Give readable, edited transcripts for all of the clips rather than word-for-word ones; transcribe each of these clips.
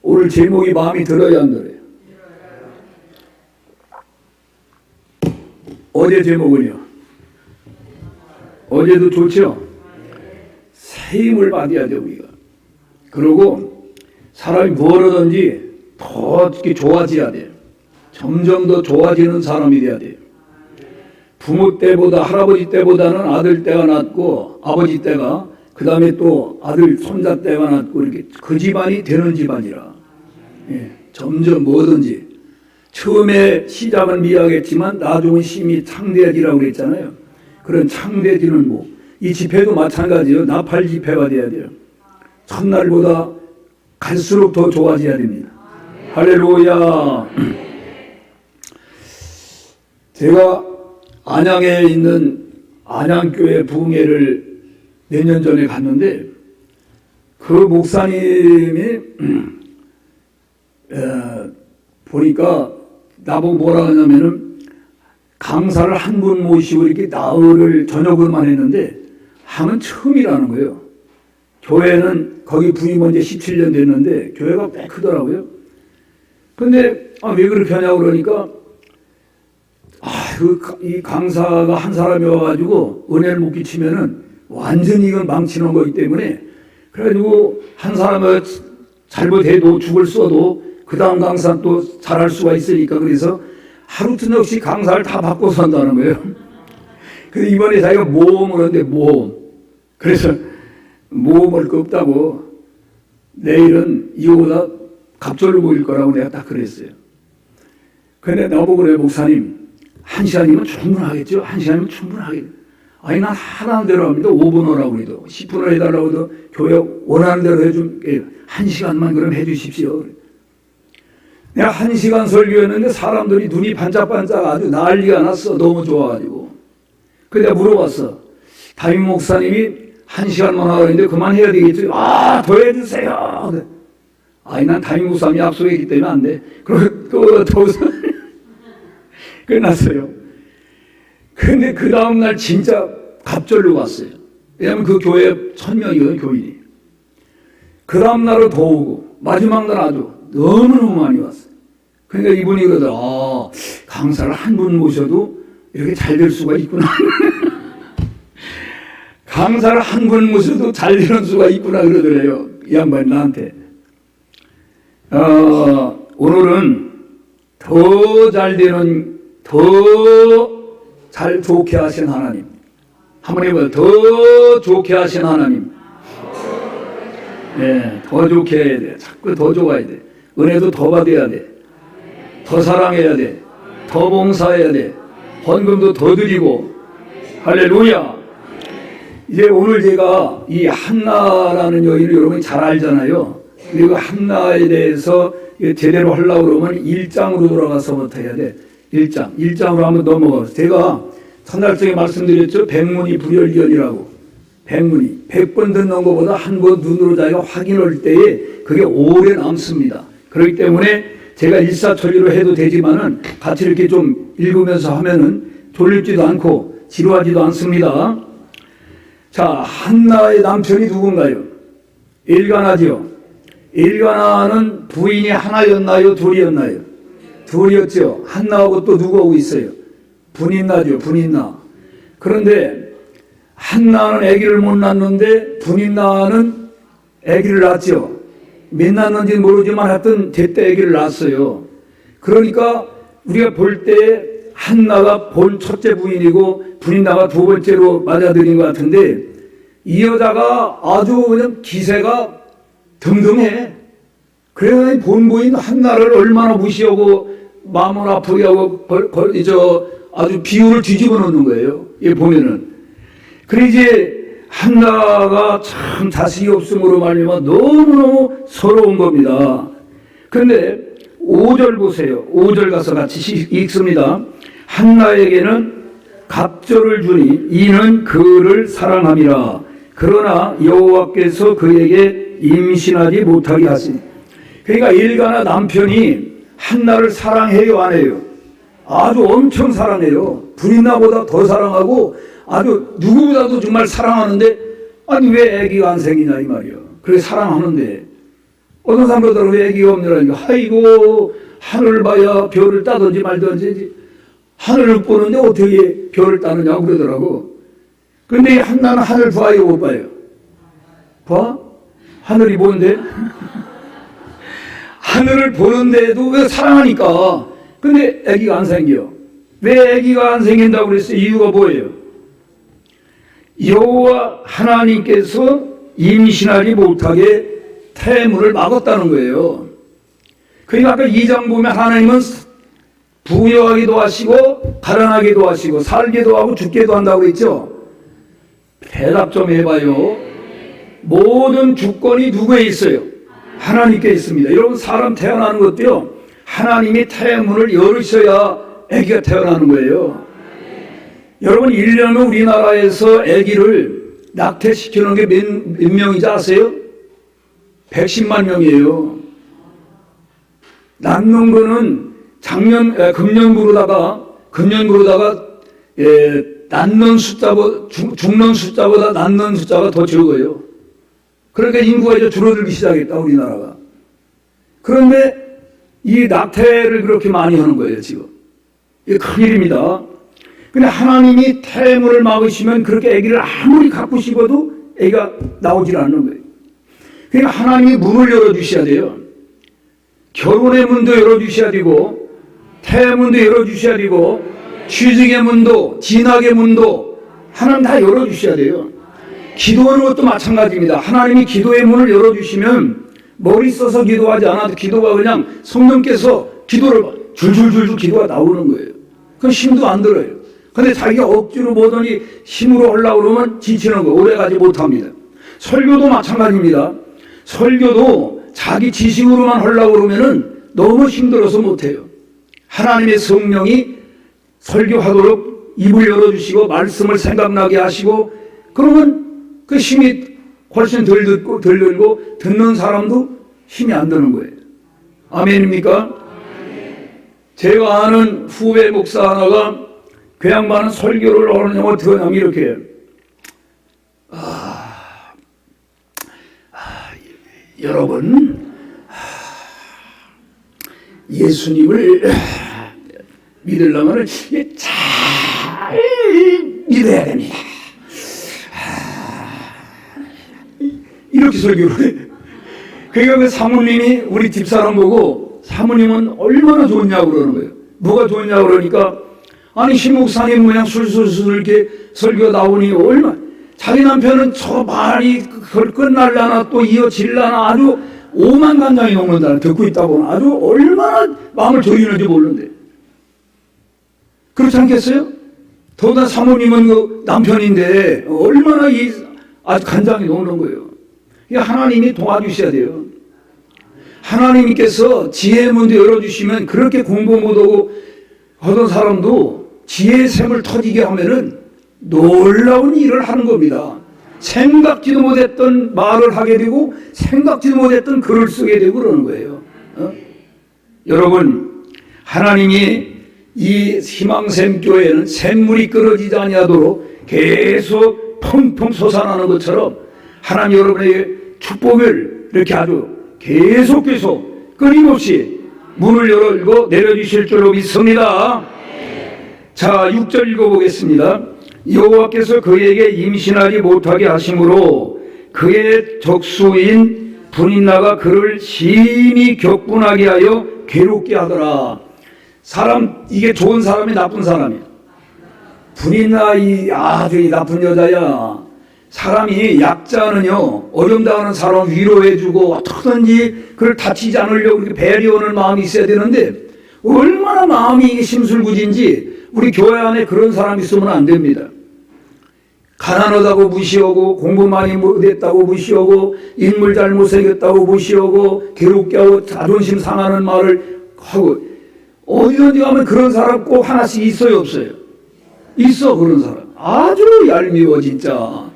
오늘 제목이 마음에 들어야 안 들어요? 어제 제목은요? 어제도 좋죠? 새 힘을 받아야 돼 우리가. 그리고 사람이 뭘 하든지 더 이렇게 좋아져야 돼요. 점점 더 좋아지는 사람이 돼야 돼요. 부모 때보다 할아버지 때보다는 아들 때가 낫고 아버지 때가 그 다음에 또 아들 손자 때가 낫고 이렇게 그 집안이 되는 집안이라. 예, 점점 뭐든지 처음에 시작은 미약했지만 나중은 힘이 창대해지라고 그랬잖아요. 그런 창대해지는 뭐 이 집회도 마찬가지예요. 나팔 집회가 돼야 돼요. 첫날보다 갈수록 더 좋아져야 됩니다. 할렐루야. 제가 안양에 있는 안양교회 부흥회를 몇 년 전에 갔는데 그 목사님이 보니까 나보고 뭐라 하냐면은 강사를 한 분 모시고 이렇게 나흘을 저녁을만 했는데 하면 처음이라는 거예요. 교회는 거기 부임한 지 17년 됐는데 교회가 꽤 크더라고요. 근데 왜 그렇게 하냐고 그러니까 이 강사가 한 사람이 와가지고 은혜를 못 끼치면은 완전히 이건 망치는 거기 때문에 그래가지고 한 사람을 잘못해도 죽을 써도 그 다음 강사는 또 잘할 수가 있으니까 그래서 하루 저녁씩 강사를 다 바꿔서 한다는 거예요. 그래서 이번에 자기가 모험을 하는데 모험. 그래서 모험할 거 없다고 내일은 이거보다 갑절로 보일 거라고 내가 딱 그랬어요. 근데 나보고 그래 목사님 1시간이면 충분하겠죠? 1시간이면 충분하겠죠. 아니 난 하라는 대로 합니다. 5분 하라고 해도 10분을 해달라고 해도 교회 원하는 대로 해좀 1시간만 그럼 해주십시오. 내가 1시간 설교했는데 사람들이 눈이 반짝반짝 아주 난리가 났어. 너무 좋아가지고. 그래서 내가 물어봤어. 담임 목사님이 1시간만 하라는데 그만해야 되겠죠? 더 해주세요. 아니 난 담임 목사님이 약속했기 때문에 안 돼. 그리고 또 더 끝났어요. 근데 그 다음날 진짜 갑절로 갔어요. 왜냐면 그 교회에 1000명이거든 교인이. 그 다음날은 더 오고 마지막 날 아주 너무너무 많이 왔어요. 그러니까 이분이 그러더라. 강사를 한 분 모셔도 이렇게 잘 될 수가 있구나. 강사를 한 분 모셔도 잘 되는 수가 있구나 그러더래요. 이 양반이 나한테. 오늘은 더 잘 되는 더 잘 좋게 하신 하나님. 한번 해봐요. 더 좋게 하신 하나님. 네, 더 좋게 해야 돼. 자꾸 더 좋아야 돼. 은혜도 더 받아야 돼. 더 사랑해야 돼. 더 봉사해야 돼. 헌금도 더 드리고. 할렐루야. 이제 오늘 제가 이 한나라는 여인을 여러분이 잘 알잖아요. 그리고 한나에 대해서 제대로 하려고 그러면 1장으로 돌아가서부터 해야 돼. 1장으로 한번 넘어가서 제가 첫날적에 말씀드렸죠. 백문이 불여일견이라고. 백문이 100번 듣는 것보다 한 번 눈으로 자기가 확인할 때에 그게 오래 남습니다. 그렇기 때문에 제가 일사천리로 해도 되지만은 같이 이렇게 좀 읽으면서 하면은 졸립지도 않고 지루하지도 않습니다. 자, 한나의 남편이 누군가요? 일가나지요. 일가나는 부인이 하나였나요? 둘이었나요? 둘이었죠. 한나하고 또 누구하고 있어요? 분인나죠. 분인나. 그런데 한나는 아기를 못 낳는데 분인나는 아기를 낳았죠. 몇 낳았는지는 모르지만 하여튼 제때 아기를 낳았어요. 그러니까 우리가 볼 때 한나가 본 첫째 부인이고 분인나가 두 번째로 맞아들인 것 같은데 이 여자가 아주 그냥 기세가 등등해. 그래서 본 부인 한나를 얼마나 무시하고 마음을 아프게 하고 아주 비율을 뒤집어 놓는 거예요. 이 보면은. 그래 이제 한나가 참 자식이 없음으로 말미암아 너무너무 서러운 겁니다. 그런데 5절 보세요. 5절 가서 같이 읽습니다. 한나에게는 갑절을 주니 이는 그를 사랑함이라. 그러나 여호와께서 그에게 임신하지 못하게 하시니. 그러니까 일가나 남편이 한나를 사랑해요 안 해요? 아주 엄청 사랑해요. 분인나보다 더 사랑하고 아주 누구보다도 정말 사랑하는데 아니 왜 애기가 안 생기냐 이 말이에요. 그래 사랑하는데 어떤 사람들은 왜 애기가 없느라니까, 아이고, 하늘을 봐야 별을 따든지 말든지, 하늘을 보는데 어떻게 별을 따느냐고 그러더라고. 근데 나는 하늘 봐요, 못 봐요? 봐? 하늘이 뭔데? 하늘을 보는데도 왜 사랑하니까. 근데 애기가 안 생겨. 왜 애기가 안 생긴다고 그랬어요? 이유가 뭐예요? 여호와 하나님께서 임신하지 못하게 태문을 막았다는 거예요. 그러니까 아까 2장 보면 하나님은 부여하기도 하시고 가난하기도 하시고 살기도 하고 죽기도 한다고 했죠. 대답 좀 해봐요. 모든 주권이 누구에 있어요? 하나님께 있습니다. 여러분, 사람 태어나는 것도요, 하나님이 태문을 열으셔야 아기가 태어나는 거예요. 여러분, 1년은 우리나라에서 아기를 낙태시키는 게 몇 명인지 아세요? 110만 명이에요. 낳는 거는 금년부로다가 낳는 숫자보다, 죽는 숫자보다 낳는 숫자가 더 적어요. 그러니까 인구가 이제 줄어들기 시작했다, 우리나라가. 그런데 이 낙태를 그렇게 많이 하는 거예요, 지금. 이게 큰일입니다. 근데 하나님이 태문을 막으시면 그렇게 아기를 아무리 갖고 싶어도 아기가 나오질 않는 거예요. 그러니까 하나님이 문을 열어주셔야 돼요. 결혼의 문도 열어주셔야 되고, 태문도 열어주셔야 되고, 취직의 문도, 진학의 문도 하나님 다 열어주셔야 돼요. 기도하는 것도 마찬가지입니다. 하나님이 기도의 문을 열어주시면 머리 써서 기도하지 않아도 기도가 그냥 성령께서 기도를 줄줄줄줄 기도가 나오는 거예요. 그럼 힘도 안 들어요. 근데 자기가 억지로 뭐더니 힘으로 하려고 그러면 지치는 거예요. 오래가지 못합니다. 설교도 마찬가지입니다. 설교도 자기 지식으로만 하려고 그러면은 너무 힘들어서 못해요. 하나님의 성령이 설교하도록 입을 열어주시고 말씀을 생각나게 하시고 그러면 그 힘이 훨씬 덜 듣고 덜 들고 듣는 사람도 힘이 안 드는 거예요. 아멘입니까? 제가 아는 후배 목사 하나가 그 양반은 설교를 하느냐면 어떻게 하냐면 이렇게 여러분 예수님을 믿으려면 잘 믿어야 됩니다. 이렇게 설교를 해. 그러니까 그 사모님이 우리 집사람 보고 사모님은 얼마나 좋냐고 그러는 거예요. 뭐가 좋냐고 그러니까 아니 신 목사님 그냥 술술술 이렇게 설교 나오니 얼마 자기 남편은 저 말이 끝날라나 또 이어질라나 아주 오만간장이 넘는다 듣고 있다 보면 아주 얼마나 마음을 졸이는지 모르는데 그렇지 않겠어요? 더구나 사모님은 그 남편인데 얼마나 아주 간장이 녹는 거예요. 하나님이 도와주셔야 돼요. 하나님께서 지혜의 문도 열어주시면 그렇게 공부 못하고 하던 사람도 지혜의 샘을 터지게 하면은 놀라운 일을 하는 겁니다. 생각지도 못했던 말을 하게 되고 생각지도 못했던 글을 쓰게 되고 그러는 거예요. 여러분, 하나님이 이 희망샘 교회는 샘물이 끊어지지 아니하도록 계속 펑펑 솟아나는 것처럼 하나님 여러분에게 축복을 이렇게 아주 계속 끊임없이 문을 열고 내려주실 줄로 믿습니다. 자, 6절 읽어보겠습니다. 여호와께서 그에게 임신하지 못하게 하심으로 그의 적수인 분인나가 그를 심히 격분하게 하여 괴롭게 하더라. 사람, 이게 좋은 사람이 나쁜 사람이야. 분인나 아주 나쁜 여자야. 사람이 약자는요, 어려움 당하는 사람 위로해주고 어떻게든지 그를 다치지 않으려고 이렇게 배려하는 마음이 있어야 되는데 얼마나 마음이 심술궂은지 우리 교회 안에 그런 사람이 있으면 안 됩니다. 가난하다고 무시하고 공부 많이 못했다고 무시하고 인물 잘못 생겼다고 무시하고 괴롭게 하고 자존심 상하는 말을 하고 어디든지 가면 그런 사람 꼭 하나씩 있어요 없어요? 있어. 그런 사람 아주 얄미워 진짜.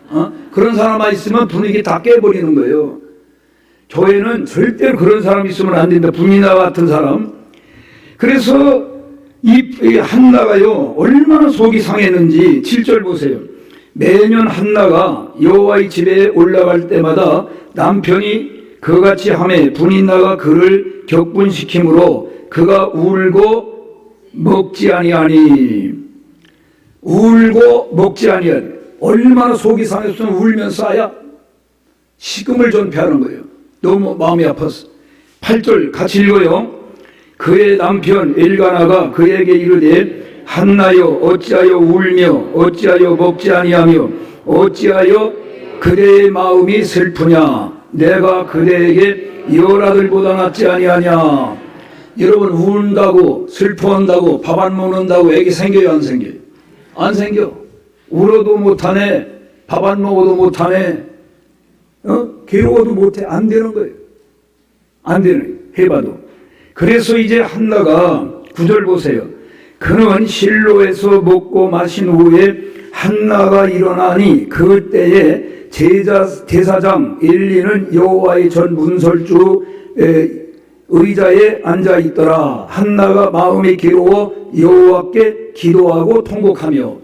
그런 사람만 있으면 분위기 다 깨버리는 거예요. 교회는 절대로 그런 사람이 있으면 안 된다. 분이나 같은 사람. 그래서 이 한나가요 얼마나 속이 상했는지 7절 보세요. 매년 한나가 여호와의 집에 올라갈 때마다 남편이 그같이 하매 분이 나가 그를 격분시키므로 그가 울고 먹지 아니하니. 울고 먹지 아니하니. 얼마나 속이 상했으면 울면서 아야 식음을 전폐하는 거예요. 너무 마음이 아팠어. 8절 같이 읽어요. 그의 남편 엘가나가 그에게 이르되 한나여 어찌하여 울며 어찌하여 먹지 아니하며 어찌하여 그대의 마음이 슬프냐. 내가 그대에게 열 아들보다 낫지 아니하냐. 여러분, 운다고 슬퍼한다고 밥 안 먹는다고 애기 생겨요 안 생겨요? 안 생겨. 울어도 못하네. 밥 안 먹어도 못하네. 괴로워도 못해. 안 되는 거예요. 안 되는 거예요. 해봐도. 그래서 이제 한나가 9절 보세요. 그는 실로에서 먹고 마신 후에 한나가 일어나니 그때에 제사장 엘리는 여호와의 전 문설주 의자에 앉아 있더라. 한나가 마음이 괴로워 여호와께 기도하고 통곡하며.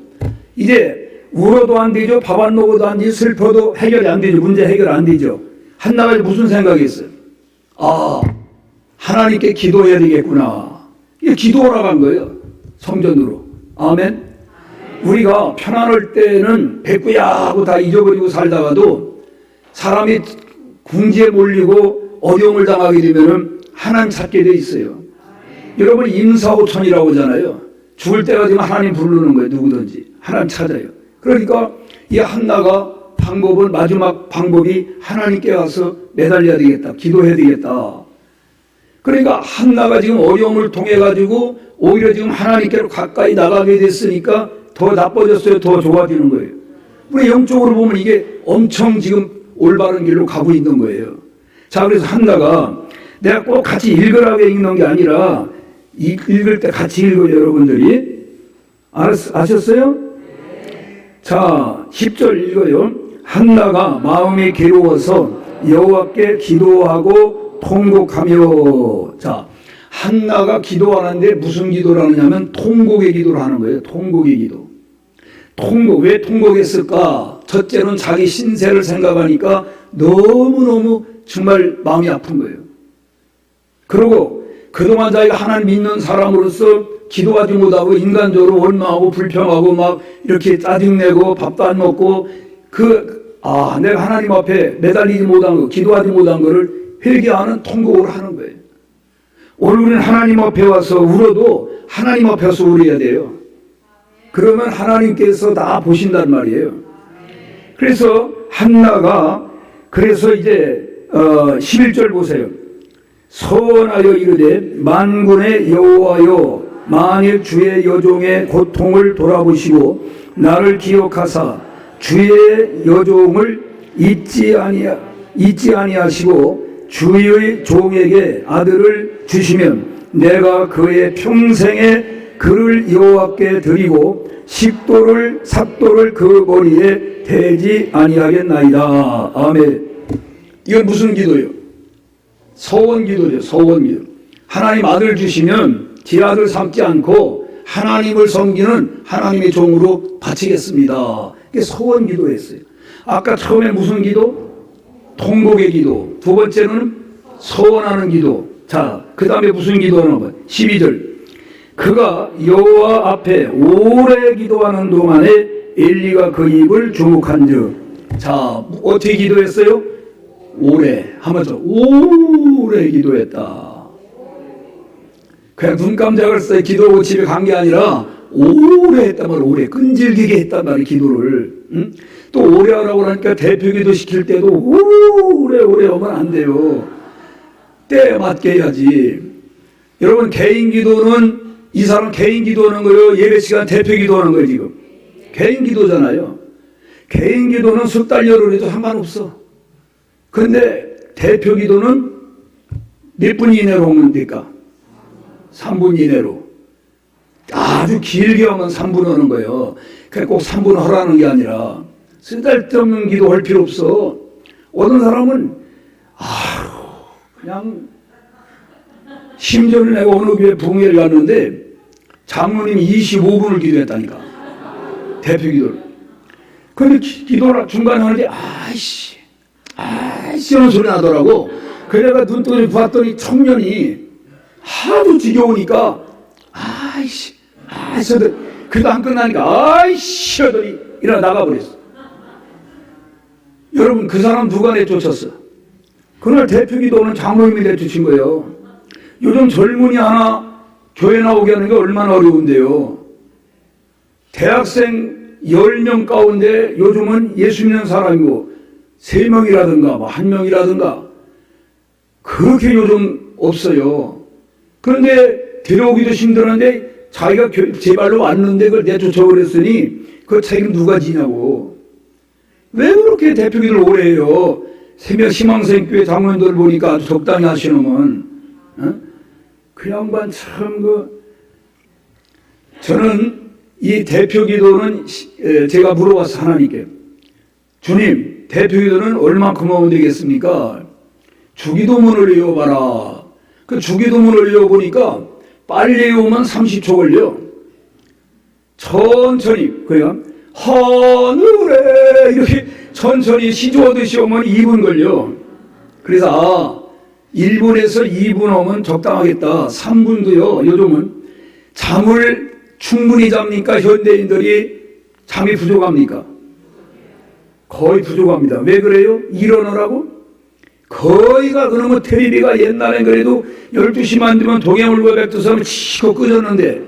이제 울어도 안 되죠. 밥 안 먹어도 안 되죠. 슬퍼도 해결이 안 되죠. 문제 해결 안 되죠. 한나가 무슨 생각이 있어요? 아, 하나님께 기도해야 되겠구나. 이게 기도하러 간 거예요. 성전으로. 아멘. 우리가 편안할 때는 백구야 하고 다 잊어버리고 살다가도 사람이 궁지에 몰리고 어려움을 당하게 되면은 하나님 찾게 돼 있어요. 여러분, 임사오천이라고 하잖아요. 죽을 때가 되면 하나님 부르는 거예요. 누구든지 하나님 찾아요. 그러니까 이 한나가 마지막 방법이 하나님께 와서 매달려야 되겠다. 기도해야 되겠다. 그러니까 한나가 지금 어려움을 통해 가지고 오히려 지금 하나님께로 가까이 나가게 됐으니까 더 나빠졌어요. 더 좋아지는 거예요. 우리 영적으로 보면 이게 엄청 지금 올바른 길로 가고 있는 거예요. 자, 그래서 한나가 내가 꼭 같이 읽으라고 읽는 게 아니라 읽을 때 같이 읽어요. 여러분들이 아셨어요? 자, 10절 읽어요. 한나가 마음이 괴로워서 여호와께 기도하고 통곡하며. 자, 한나가 기도하는데 무슨 기도를 하느냐면 통곡의 기도를 하는 거예요. 통곡의 기도. 통곡. 왜 통곡했을까? 첫째는 자기 신세를 생각하니까 너무너무 정말 마음이 아픈 거예요. 그리고 그동안 자기가 하나님 믿는 사람으로서 기도하지 못하고 인간적으로 원망하고 불평하고 막 이렇게 짜증내고 밥도 안 먹고 내가 하나님 앞에 매달리지 못한 거, 기도하지 못한 거를 회개하는 통곡을 하는 거예요. 오늘 우리는 하나님 앞에 와서 울어도 하나님 앞에 와서 울어야 돼요. 그러면 하나님께서 다 보신단 말이에요. 그래서 한나가 그래서 이제 11절 보세요. 서원하여 이르되 만군의 여호와여 만일 주의 여종의 고통을 돌아보시고 나를 기억하사 주의 여종을 잊지 아니하시고 주의 종에게 아들을 주시면 내가 그의 평생에 그를 여호와께 드리고 삭도를 그 머리에 대지 아니하겠나이다. 아멘. 이건 무슨 기도예요? 서원 기도죠. 서원 기도. 하나님 아들 주시면 제 아들 삼지 않고 하나님을 섬기는 하나님의 종으로 바치겠습니다. 이게 서원 기도였어요. 아까 처음에 무슨 기도? 통곡의 기도. 두 번째는 서원하는 기도. 자, 그 다음에 무슨 기도하는 거예요? 12절. 그가 여호와 앞에 오래 기도하는 동안에 엘리가 그 입을 주목한즉. 자, 어떻게 기도했어요? 오래 하면서 오래 기도했다. 그냥 눈 깜짝을 써 기도하고 집에 간 게 아니라 오래 했단 말이에요. 오래 끈질기게 했단 말이에요. 기도를. 또 오래 하라고 하니까 대표기도 시킬 때도 오래 하면 안 돼요. 때에 맞게 해야지. 여러분, 개인 기도는 이 사람 개인 기도하는 거예요? 예배 시간 대표 기도하는 거예요? 지금 개인 기도잖아요. 개인 기도는 석 달 열흘 해도 상관없어. 근데 대표 기도는 몇 분 이내로 오면 될까? 3분 이내로. 아주 길게 하면 3분 하는 거예요. 그냥 꼭 3분 하라는 게 아니라 쓸데없는 기도 할 필요 없어. 어떤 사람은 그냥 심지어는 내가 어느 교회 부흥회를 갔는데 장로님이 25분을 기도했다니까. 대표 기도를. 근데 기도를 중간에 하는데 아이씨 하는 소리 나더라고. 그래가 눈동이 봤더니 청년이 하도 지겨우니까 아이씨 하더니 그래도 안 끝나니까 아이씨 하더니 일어나 나가버렸어. 여러분 그 사람 누가 내쫓았어? 그날 대표기도는 장로님이 내쫓은 거예요. 요즘 젊은이 하나 교회 나오게 하는 게 얼마나 어려운데요. 대학생 10명 가운데 요즘은 예수 믿는 사람이고 3명이라든가 뭐 1명이라든가 그렇게 요즘 없어요. 그런데 데려오기도 힘들었는데 자기가 제 발로 왔는데 그걸 내쫓아 버렸으니 그 책임 누가 지냐고. 왜 그렇게 대표기도를 오래 해요? 새벽 희망생교회 장로님들 보니까 아주 적당히 하시는 그 양반 참 저는 이 대표기도는 제가 물어봤어 하나님께. 주님 대표기도는 얼마큼 하면 되겠습니까? 주기도문을 외워봐라. 그 주기도문을 외워보니까 빨리 외우면 30초 걸려. 천천히 그냥 하늘에 이렇게 천천히 시조하듯이 오면 2분 걸려. 그래서 1분에서 2분 오면 적당하겠다. 3분도요. 요즘은 잠을 충분히 잡니까? 현대인들이 잠이 부족합니까? 거의 부족합니다. 왜 그래요? 일어나라고? 거의가 그러면 텔레비가 옛날엔 그래도 12시만 되면 동해물과 백두산을 치고 끄졌는데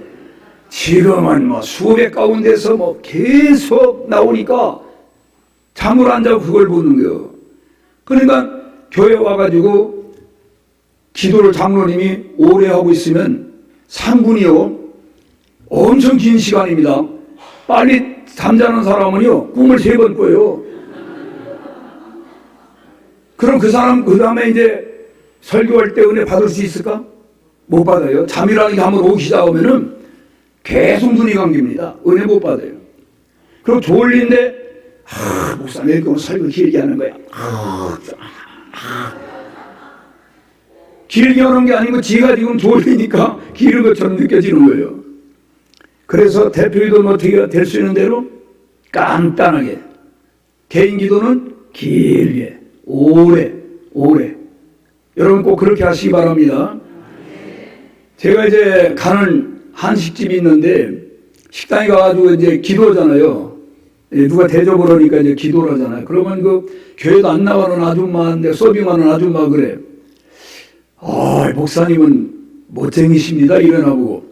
지금은 뭐 수백 가운데서 뭐 계속 나오니까 잠을 안 자고 그걸 보는 거예요. 그러니까 교회 와가지고 기도를 장로님이 오래 하고 있으면 3분이요. 엄청 긴 시간입니다. 빨리 잠자는 사람은요, 꿈을 3번 꿔요. 그럼 그 사람, 그 다음에 이제 설교할 때 은혜 받을 수 있을까? 못 받아요. 잠이라는 게 한번 오기 시작하면은 계속 눈이 감깁니다. 은혜 못 받아요. 그리고 졸린데, 목사님, 왜 이렇게 설교 길게 하는 거야? 길게 하는 게 아니고 지가 지금 졸리니까 길은 것처럼 느껴지는 거예요. 그래서 대표기도는 어떻게 될 수 있는 대로 간단하게, 개인 기도는 길게, 오래. 여러분 꼭 그렇게 하시기 바랍니다. 제가 이제 가는 한식집이 있는데 식당에 가가지고 이제 기도하잖아요. 누가 대접을 하니까 이제 기도를 하잖아요. 그러면 그 교회도 안 나가는 아줌마인데 서빙하는 아줌마 그래. 목사님은 멋쟁이십니다. 이러나보고.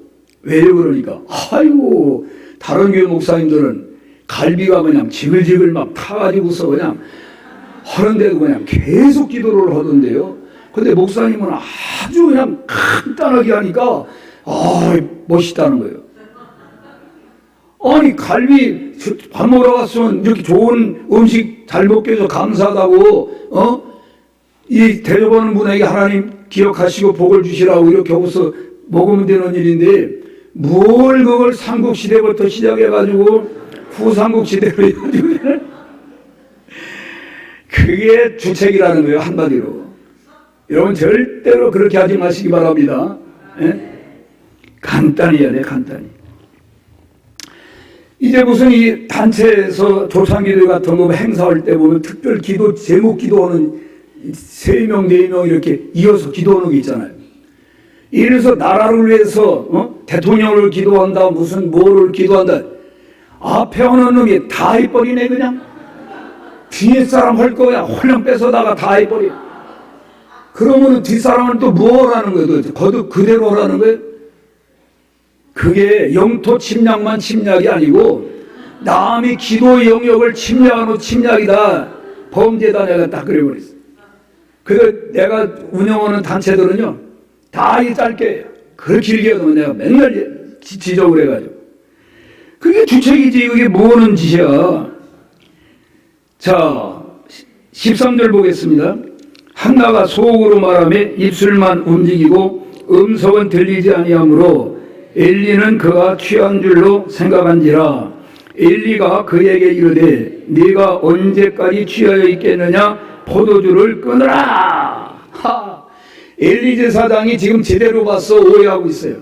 왜요? 그러니까 아이고 다른 교회 목사님들은 갈비가 그냥 지글지글 막 타가지고서 그냥 하는데도 그냥 계속 기도를 하던데요. 근데 목사님은 아주 그냥 간단하게 하니까 멋있다는 거예요. 아니 갈비 밥 먹으러 갔으면 이렇게 좋은 음식 잘 먹게 해서 감사하다고 이 대접하는 분에게 하나님 기억하시고 복을 주시라고 이렇게 하고서 먹으면 되는 일인데 뭘 그걸 삼국시대부터 시작해가지고 후삼국시대로 해가지고 그게 주책이라는 거예요. 한마디로. 여러분 절대로 그렇게 하지 마시기 바랍니다. 간단히 해야 돼. 간단히. 이제 무슨 이 단체에서 조상기도 같은 거 행사할 때 보면 특별 기도 제목 기도하는 3명 4명 이렇게 이어서 기도하는 게 있잖아요. 이래서 나라를 위해서 대통령을 기도한다 무슨 뭐를 기도한다 앞에 오는 놈이 다 해버리네 그냥. 뒤에 사람 할 거 그냥 홀랑 뺏어다가 다 해버려. 그러면 뒷사람은 또 뭘 하는 거예요? 거듭 그대로 하라는 거예요? 그게 영토 침략만 침략이 아니고 남이 기도 영역을 침략하는 침략이다. 범죄다. 내가 딱 그래버렸어. 그래서 내가 운영하는 단체들은요 다 이 짧게 그렇게 길게 하면 내가 맨날 지적을 해가지고 그게 주책이지. 그게 뭐는 짓이야. 자 13절 보겠습니다. 한나가 속으로 말하며 입술만 움직이고 음성은 들리지 아니하므로 엘리는 그가 취한 줄로 생각한지라. 엘리가 그에게 이르되 네가 언제까지 취하여 있겠느냐 포도주를 끊으라. 엘리 제사장이 지금 제대로 봐서 오해하고 있어요.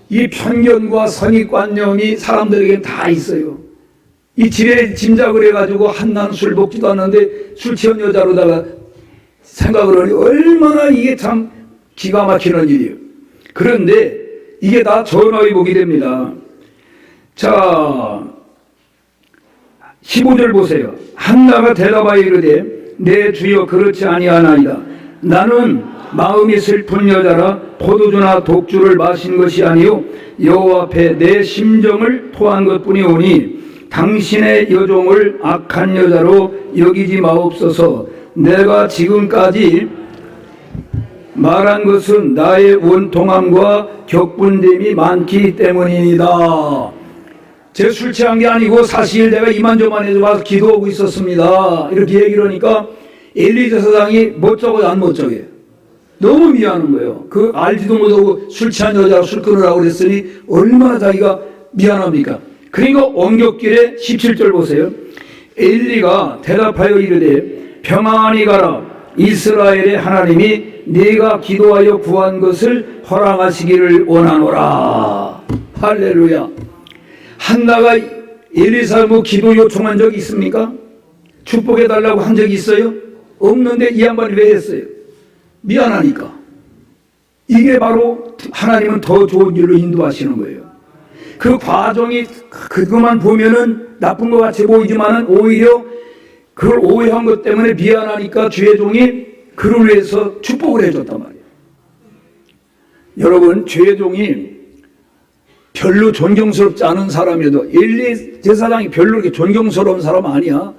이 편견과 선입관념이 사람들에게 다 있어요. 이 지레 짐작을 해가지고 한나는 술 먹지도 않는데 술 취한 여자로다가 생각을 하니 얼마나 이게 참 기가 막히는 일이에요. 그런데 이게 다 전화위복이 됩니다. 자, 15절 보세요. 한나가 대답하여 이르되 내 주여 그렇지 아니하나이다. 나는 마음이 슬픈 여자라 포도주나 독주를 마신 것이 아니요 여호와 앞에 내 심정을 토한 것뿐이오니 당신의 여종을 악한 여자로 여기지 마옵소서. 내가 지금까지 말한 것은 나의 원통함과 격분됨이 많기 때문이니다. 제 술 취한 게 아니고 사실 내가 이만저만해서 와서 기도하고 있었습니다. 이렇게 얘기를 하니까 엘리 제사장이 멋쩍어요, 안 멋쩍어요? 너무 미안한 거예요. 그 알지도 못하고 술 취한 여자가 술 끊으라고 그랬으니 얼마나 자기가 미안합니까? 그러니까 엉겹길에 17절 보세요. 엘리가 대답하여 이르되 평안히 가라. 이스라엘의 하나님이 네가 기도하여 구한 것을 허락하시기를 원하노라. 할렐루야. 한나가 엘리사 기도 요청한 적이 있습니까? 축복해달라고 한 적이 있어요? 없는데 이 양반이 왜 했어요? 미안하니까. 이게 바로 하나님은 더 좋은 일로 인도하시는 거예요. 그 과정이 그것만 보면은 나쁜 것 같이 보이지만은 오히려 그걸 오해한 것 때문에 미안하니까 주의 종이 그를 위해서 축복을 해줬단 말이에요. 여러분, 주의 종이 별로 존경스럽지 않은 사람이어도 엘리 제사장이 별로 그렇게 존경스러운 사람 아니야.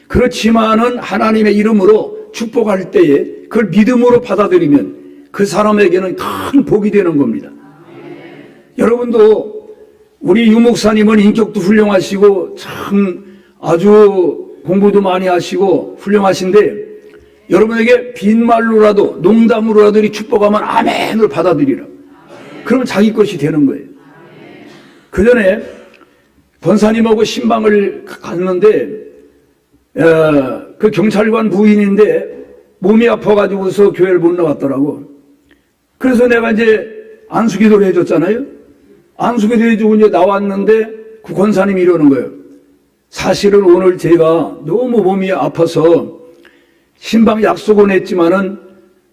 그렇지만은 하나님의 이름으로 축복할 때에 그걸 믿음으로 받아들이면 그 사람에게는 큰 복이 되는 겁니다. 여러분도 우리 유목사님은 인격도 훌륭하시고 참 아주 공부도 많이 하시고 훌륭하신데 여러분에게 빈말로라도 농담으로라도 이 축복하면 아멘을 받아들이라. 그러면 자기 것이 되는 거예요. 그 전에 권사님하고 신방을 갔는데 그 경찰관 부인인데 몸이 아파가지고서 교회를 못 나왔더라고. 그래서 내가 이제 안수기도를 해줬잖아요. 안수기도 해주고 이제 나왔는데 그 권사님이 이러는 거예요. 사실은 오늘 제가 너무 몸이 아파서 신방 약속은 했지만은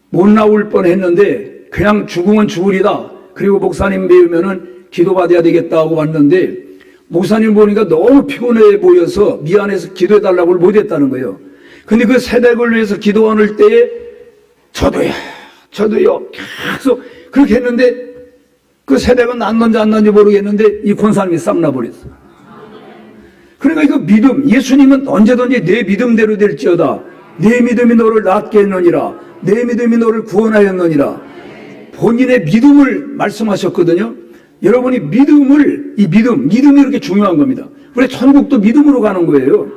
못 나올 뻔 했는데 그냥 죽으면 죽으리다. 그리고 목사님 배우면은 기도받아야 되겠다 하고 왔는데 목사님 보니까 너무 피곤해 보여서 미안해서 기도해달라고 못했다는 거예요. 근데 그 세댁을 위해서 기도하는 때에 저도요 계속 그렇게 했는데 그 세댁은 났는지 안 났는지 모르겠는데 이 권사님이 싹 나버렸어. 그러니까 이거 믿음, 예수님은 언제든지 내 믿음대로 될지어다. 내 믿음이 너를 낫게 했느니라. 내 믿음이 너를 구원하였느니라. 본인의 믿음을 말씀하셨거든요. 여러분이 믿음이 이렇게 중요한 겁니다. 우리 천국도 믿음으로 가는 거예요.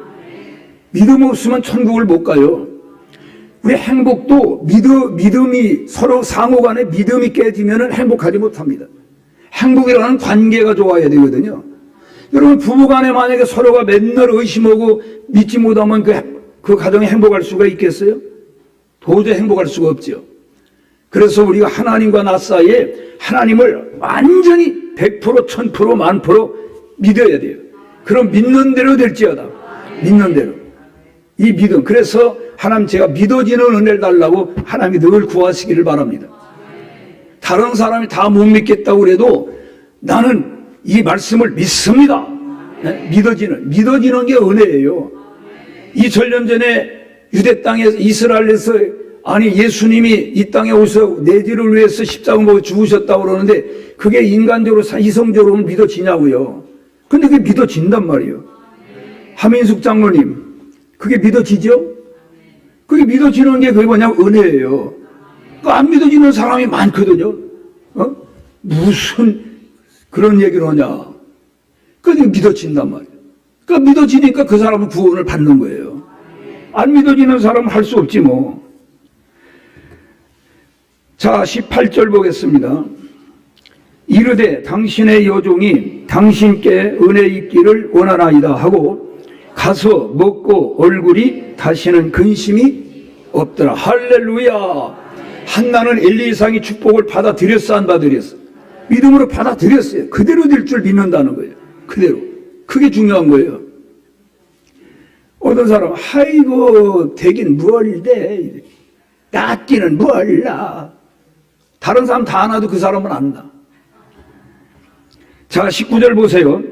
믿음 없으면 천국을 못 가요. 우리 행복도 믿음이 서로 상호 간에 믿음이 깨지면 행복하지 못합니다. 행복이라는 관계가 좋아야 되거든요. 여러분 부부 간에 만약에 서로가 맨날 의심하고 믿지 못하면 그 가정이 행복할 수가 있겠어요? 도저히 행복할 수가 없죠. 그래서 우리가 하나님과 나 사이에 하나님을 완전히 100%, 1000%, 만 프로 믿어야 돼요. 그럼 믿는 대로 될지어다. 믿는 대로. 이 믿음. 그래서 하나님 제가 믿어지는 은혜를 달라고 하나님이 늘 구하시기를 바랍니다. 다른 사람이 다 못 믿겠다고 그래도 나는 이 말씀을 믿습니다. 네? 믿어지는 게 은혜예요. 2000년 전에 유대 땅에서 이스라엘에서 아니 예수님이 이 땅에 오셔서 내 죄를 위해서 십자가 먹어 죽으셨다고 그러는데 그게 인간적으로 이성적으로 믿어지냐고요. 근데 그게 믿어진단 말이에요. 하민숙 장로님 그게 믿어지죠? 그게 믿어지는 게 그게 뭐냐면 은혜예요. 안 믿어지는 사람이 많거든요. 무슨 그런 얘기를 하냐. 그게 믿어진단 말이에요. 그러니까 믿어지니까 그 사람은 구원을 받는 거예요. 안 믿어지는 사람은 할 수 없지 뭐. 자, 18절 보겠습니다. 이르되 당신의 여종이 당신께 은혜 있기를 원하나이다 하고 가서 먹고 얼굴이 다시는 근심이 없더라. 할렐루야. 한나는 엘리사의 축복을 받아들였어 안 받아들였어? 믿음으로 받아들였어요. 그대로 될 줄 믿는다는 거예요. 그대로. 그게 중요한 거예요. 어떤 사람 아이고 되긴 뭘 돼. 낫기는 몰라. 다른 사람 다 안아도 그 사람은 안다. 자, 19절 보세요.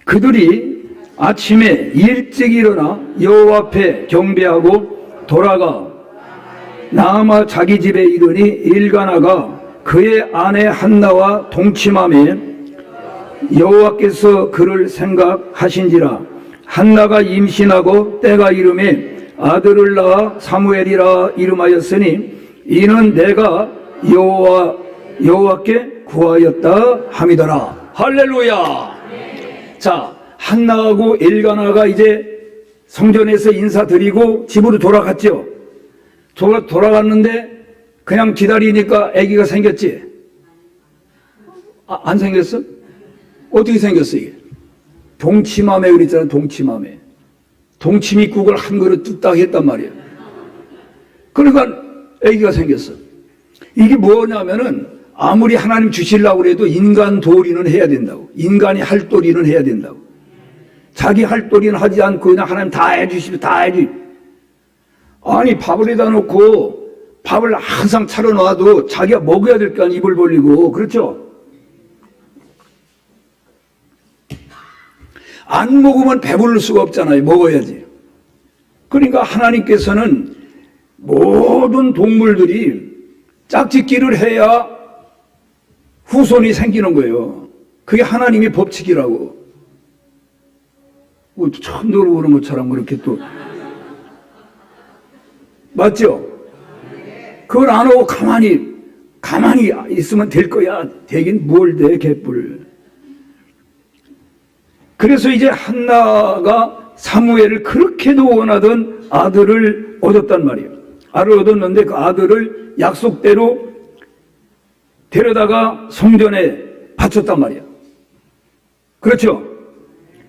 그들이 아침에 일찍 일어나 여호와 앞에 경배하고 돌아가 나아마 자기 집에 이르니 일가나가 그의 아내 한나와 동침하며 여호와께서 그를 생각하신지라. 한나가 임신하고 때가 이름에 아들을 낳아 사무엘이라 이름하였으니 이는 내가 여호와께 구하였다 함이더라. 할렐루야. 자, 한나하고 엘가나가 이제 성전에서 인사드리고 집으로 돌아갔죠. 돌아갔는데 그냥 기다리니까 아기가 생겼지. 안 생겼어? 어떻게 생겼어 이게? 동치마매 그랬잖아. 동치마매. 동치미국을 한 그릇 뚝딱 했단 말이야. 그러니까 아기가 생겼어. 이게 뭐냐면은 아무리 하나님 주시려고 해도 인간 도리는 해야 된다고. 인간이 할 도리는 해야 된다고. 자기 할 도리는 하지 않고 그냥 하나님 다 해주시면 다 해주. 아니 밥을 해다 놓고 밥을 항상 차려놔도 자기가 먹어야 될 거 아니야. 입을 벌리고. 그렇죠? 안 먹으면 배부를 수가 없잖아요. 먹어야지. 그러니까 하나님께서는 모든 동물들이 짝짓기를 해야 후손이 생기는 거예요. 그게 하나님의 법칙이라고. 뭐 처음 들어보는 것처럼 그렇게 또. 맞죠? 그걸 안 하고 가만히 있으면 될 거야. 되긴 뭘 돼, 개뿔. 그래서 이제 한나가 사무엘을 그렇게도 원하던 아들을 얻었단 말이에요. 아들을 얻었는데 그 아들을 약속대로 데려다가 성전에 바쳤단 말이에요. 그렇죠?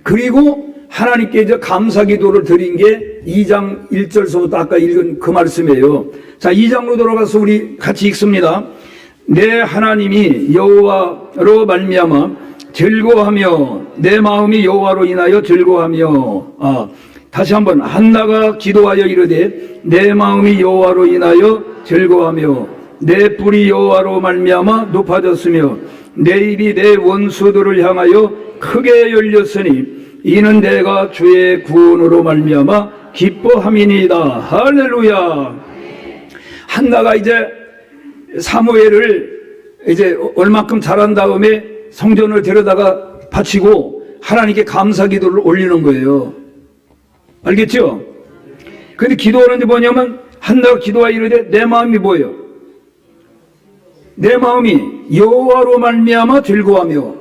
그리고 하나님께 이제 감사 기도를 드린 게 2장 1절서부터 아까 읽은 그 말씀이에요. 자, 2장으로 돌아가서 우리 같이 읽습니다. 내 하나님이 여호와로 말미암아 즐거워하며 내 마음이 여호와로 인하여 즐거워하며. 다시 한번. 한나가 기도하여 이르되 내 마음이 여호와로 인하여 즐거워하며 내 뿔이 여호와로 말미암아 높아졌으며 내 입이 내 원수들을 향하여 크게 열렸으니 이는 내가 주의 구원으로 말미암아 기뻐함이니이다. 할렐루야. 한나가 이제 사무엘을 이제 얼마큼 자란 다음에 성전을 데려다가 바치고 하나님께 감사 기도를 올리는 거예요. 알겠죠? 근데 기도하는데 뭐냐면 한나가 기도하여 이르되 내 마음이 뭐예요? 내 마음이 여호와로 말미암아 즐거워하며.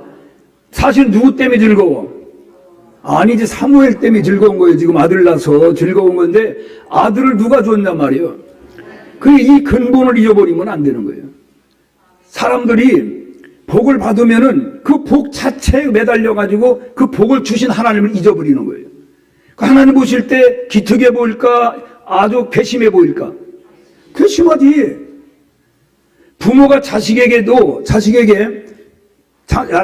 사실 누구 때문에 즐거워? 아니지, 사무엘 때문에 즐거운 거예요. 지금 아들 낳아서 즐거운 건데 아들을 누가 줬냔 말이에요. 이 근본을 잊어버리면 안 되는 거예요. 사람들이 복을 받으면은 그 복 자체에 매달려가지고 그 복을 주신 하나님을 잊어버리는 거예요. 그 하나님 보실 때 기특해 보일까? 아주 괘씸해 보일까? 괘씸하지. 부모가 자식에게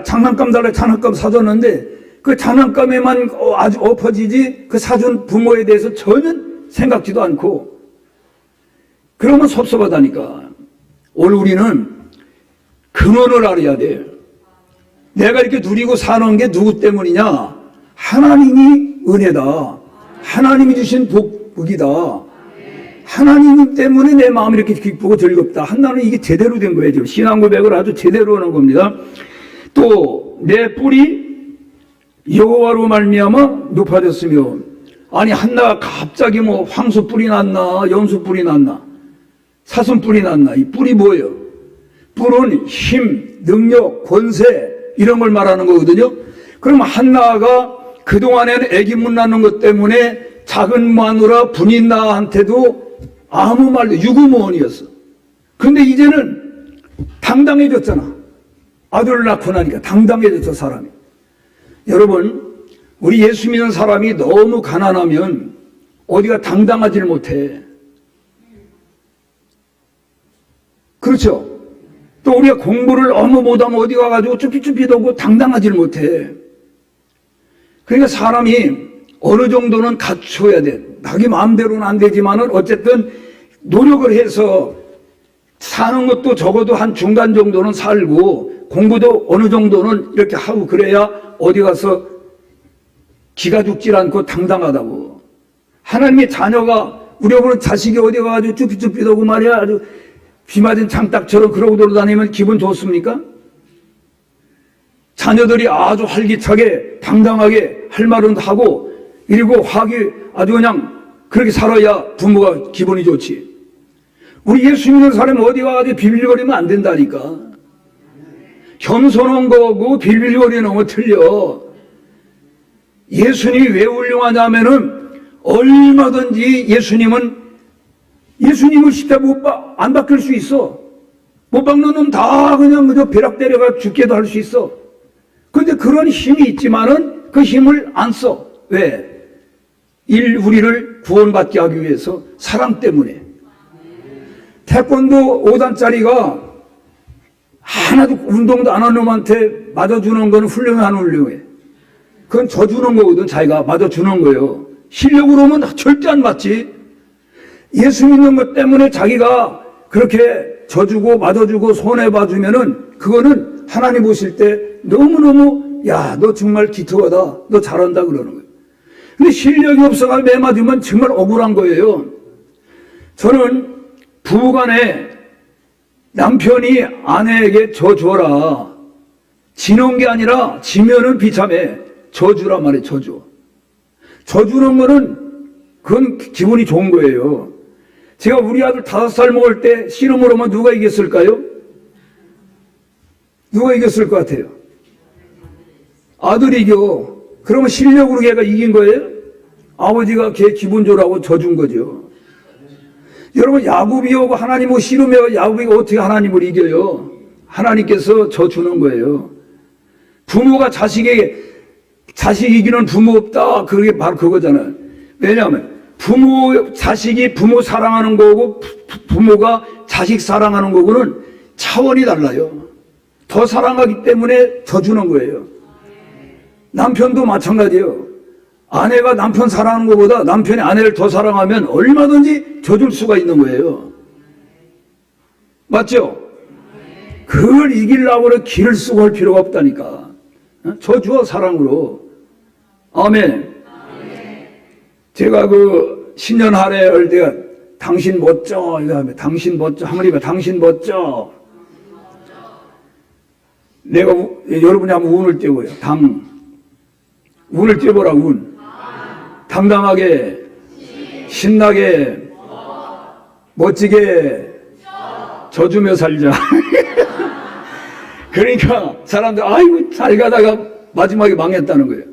장난감 달라 장난감 사줬는데 그 장난감에만 아주 엎어지지 그 사준 부모에 대해서 전혀 생각지도 않고 그러면 섭섭하다니까. 오늘 우리는 근원을 알아야 돼. 내가 이렇게 누리고 사는 게 누구 때문이냐? 하나님이 은혜다. 하나님이 주신 복이다. 하나님 때문에 내 마음이 이렇게 기쁘고 즐겁다. 한나는 이게 제대로 된 거예요. 지금 신앙 고백을 아주 제대로 하는 겁니다. 또 내 뿔이 여호와로 말미암아 높아졌으며. 아니 한나가 갑자기 뭐 황소 뿔이 났나 염소 뿔이 났나 사슴 뿔이 났나. 이 뿔이 뭐예요? 뿔은 힘, 능력, 권세 이런 걸 말하는 거거든요. 그럼 한나가 그동안에는 아기 못 낳는 것 때문에 작은 마누라 분인나한테도 아무 말도 유구무원이었어. 근데 이제는 당당해졌잖아. 아들을 낳고 나니까 당당해졌어, 사람이. 여러분, 우리 예수 믿는 사람이 너무 가난하면 어디가 당당하지를 못해. 그렇죠? 또 우리가 공부를 너무 못하면 어디 가가지고 쭈삣쭈삣하고 당당하지를 못해. 그러니까 사람이 어느 정도는 갖춰야 돼. 자기 마음대로는 안 되지만은 어쨌든 노력을 해서 사는 것도 적어도 한 중간 정도는 살고 공부도 어느 정도는 이렇게 하고 그래야 어디 가서 기가 죽질 않고 당당하다고. 하나님의 자녀가 우리 보는 자식이 어디 가가지고 쭈삣쭈삣하고 말이야 아주 비 맞은 장딱처럼 그러고 돌아다니면 기분 좋습니까? 자녀들이 아주 활기차게 당당하게 할 말은 하고 그리고 아주 그냥 그렇게 살아야 부모가 기분이 좋지. 우리 예수 믿는 사람은 어디 가가지고 비빌거리면 안 된다니까. 겸손한 거고 빌빌거리는 거 틀려. 예수님이 왜 훌륭하냐면은 얼마든지 예수님을 십자 안 바뀔 수 있어. 못 박는 놈 다 그냥 그저 벼락 때려가 죽게도 할 수 있어. 근데 그런 힘이 있지만은 그 힘을 안 써. 왜? 우리를 구원받게 하기 위해서 사랑 때문에. 태권도 5단짜리가 하나도 운동도 안 하는 놈한테 맞아주는 거는 훌륭해. 그건 져주는 거거든. 자기가 맞아주는 거예요. 실력으로 오면 절대 안 맞지. 예수 믿는 것 때문에 자기가 그렇게 져주고 맞아주고 손해봐주면은 그거는 하나님 보실 때 너무너무 야, 너 정말 기특하다. 너 잘한다 그러는 거예요. 근데 실력이 없어가 매 맞으면 정말 억울한 거예요. 저는 부부간에 남편이 아내에게 져줘라. 지는 게 아니라 지면은 비참해. 져주란 말이에요. 져주는 거는 그건 기분이 좋은 거예요. 제가 우리 아들 5살 먹을 때 씨름을 하면 누가 이겼을까요? 누가 이겼을 것 같아요? 아들이 이겨. 그러면 실력으로 걔가 이긴 거예요? 아버지가 걔 기분 좋으라고 져준 거죠. 여러분 야곱이 오고 하나님 오고 씨름해 야곱이 어떻게 하나님을 이겨요? 하나님께서 져주는 거예요. 부모가 자식 이기는 부모 없다. 그게 바로 그거잖아요. 왜냐하면 자식이 부모 사랑하는 거고 부모가 자식 사랑하는 거고는 차원이 달라요. 더 사랑하기 때문에 져주는 거예요. 남편도 마찬가지예요. 아내가 남편 사랑하는 것보다 남편이 아내를 더 사랑하면 얼마든지 져줄 수가 있는 거예요. 맞죠? 그걸 이기려고 길을 쓰고 할 필요가 없다니까. 져줘 사랑으로. 아멘. 제가 신년 할애 할 때가 당신 멋져 이거 하면 당신 멋져 하모니가 당신 멋져. 내가 여러분이 한번 운을 떼고요. 운을 떼보라. 운. 당당하게 신나게 멋지게 져주며 살자. 그러니까 사람들 아이고 잘 가다가 마지막에 망했다는 거예요.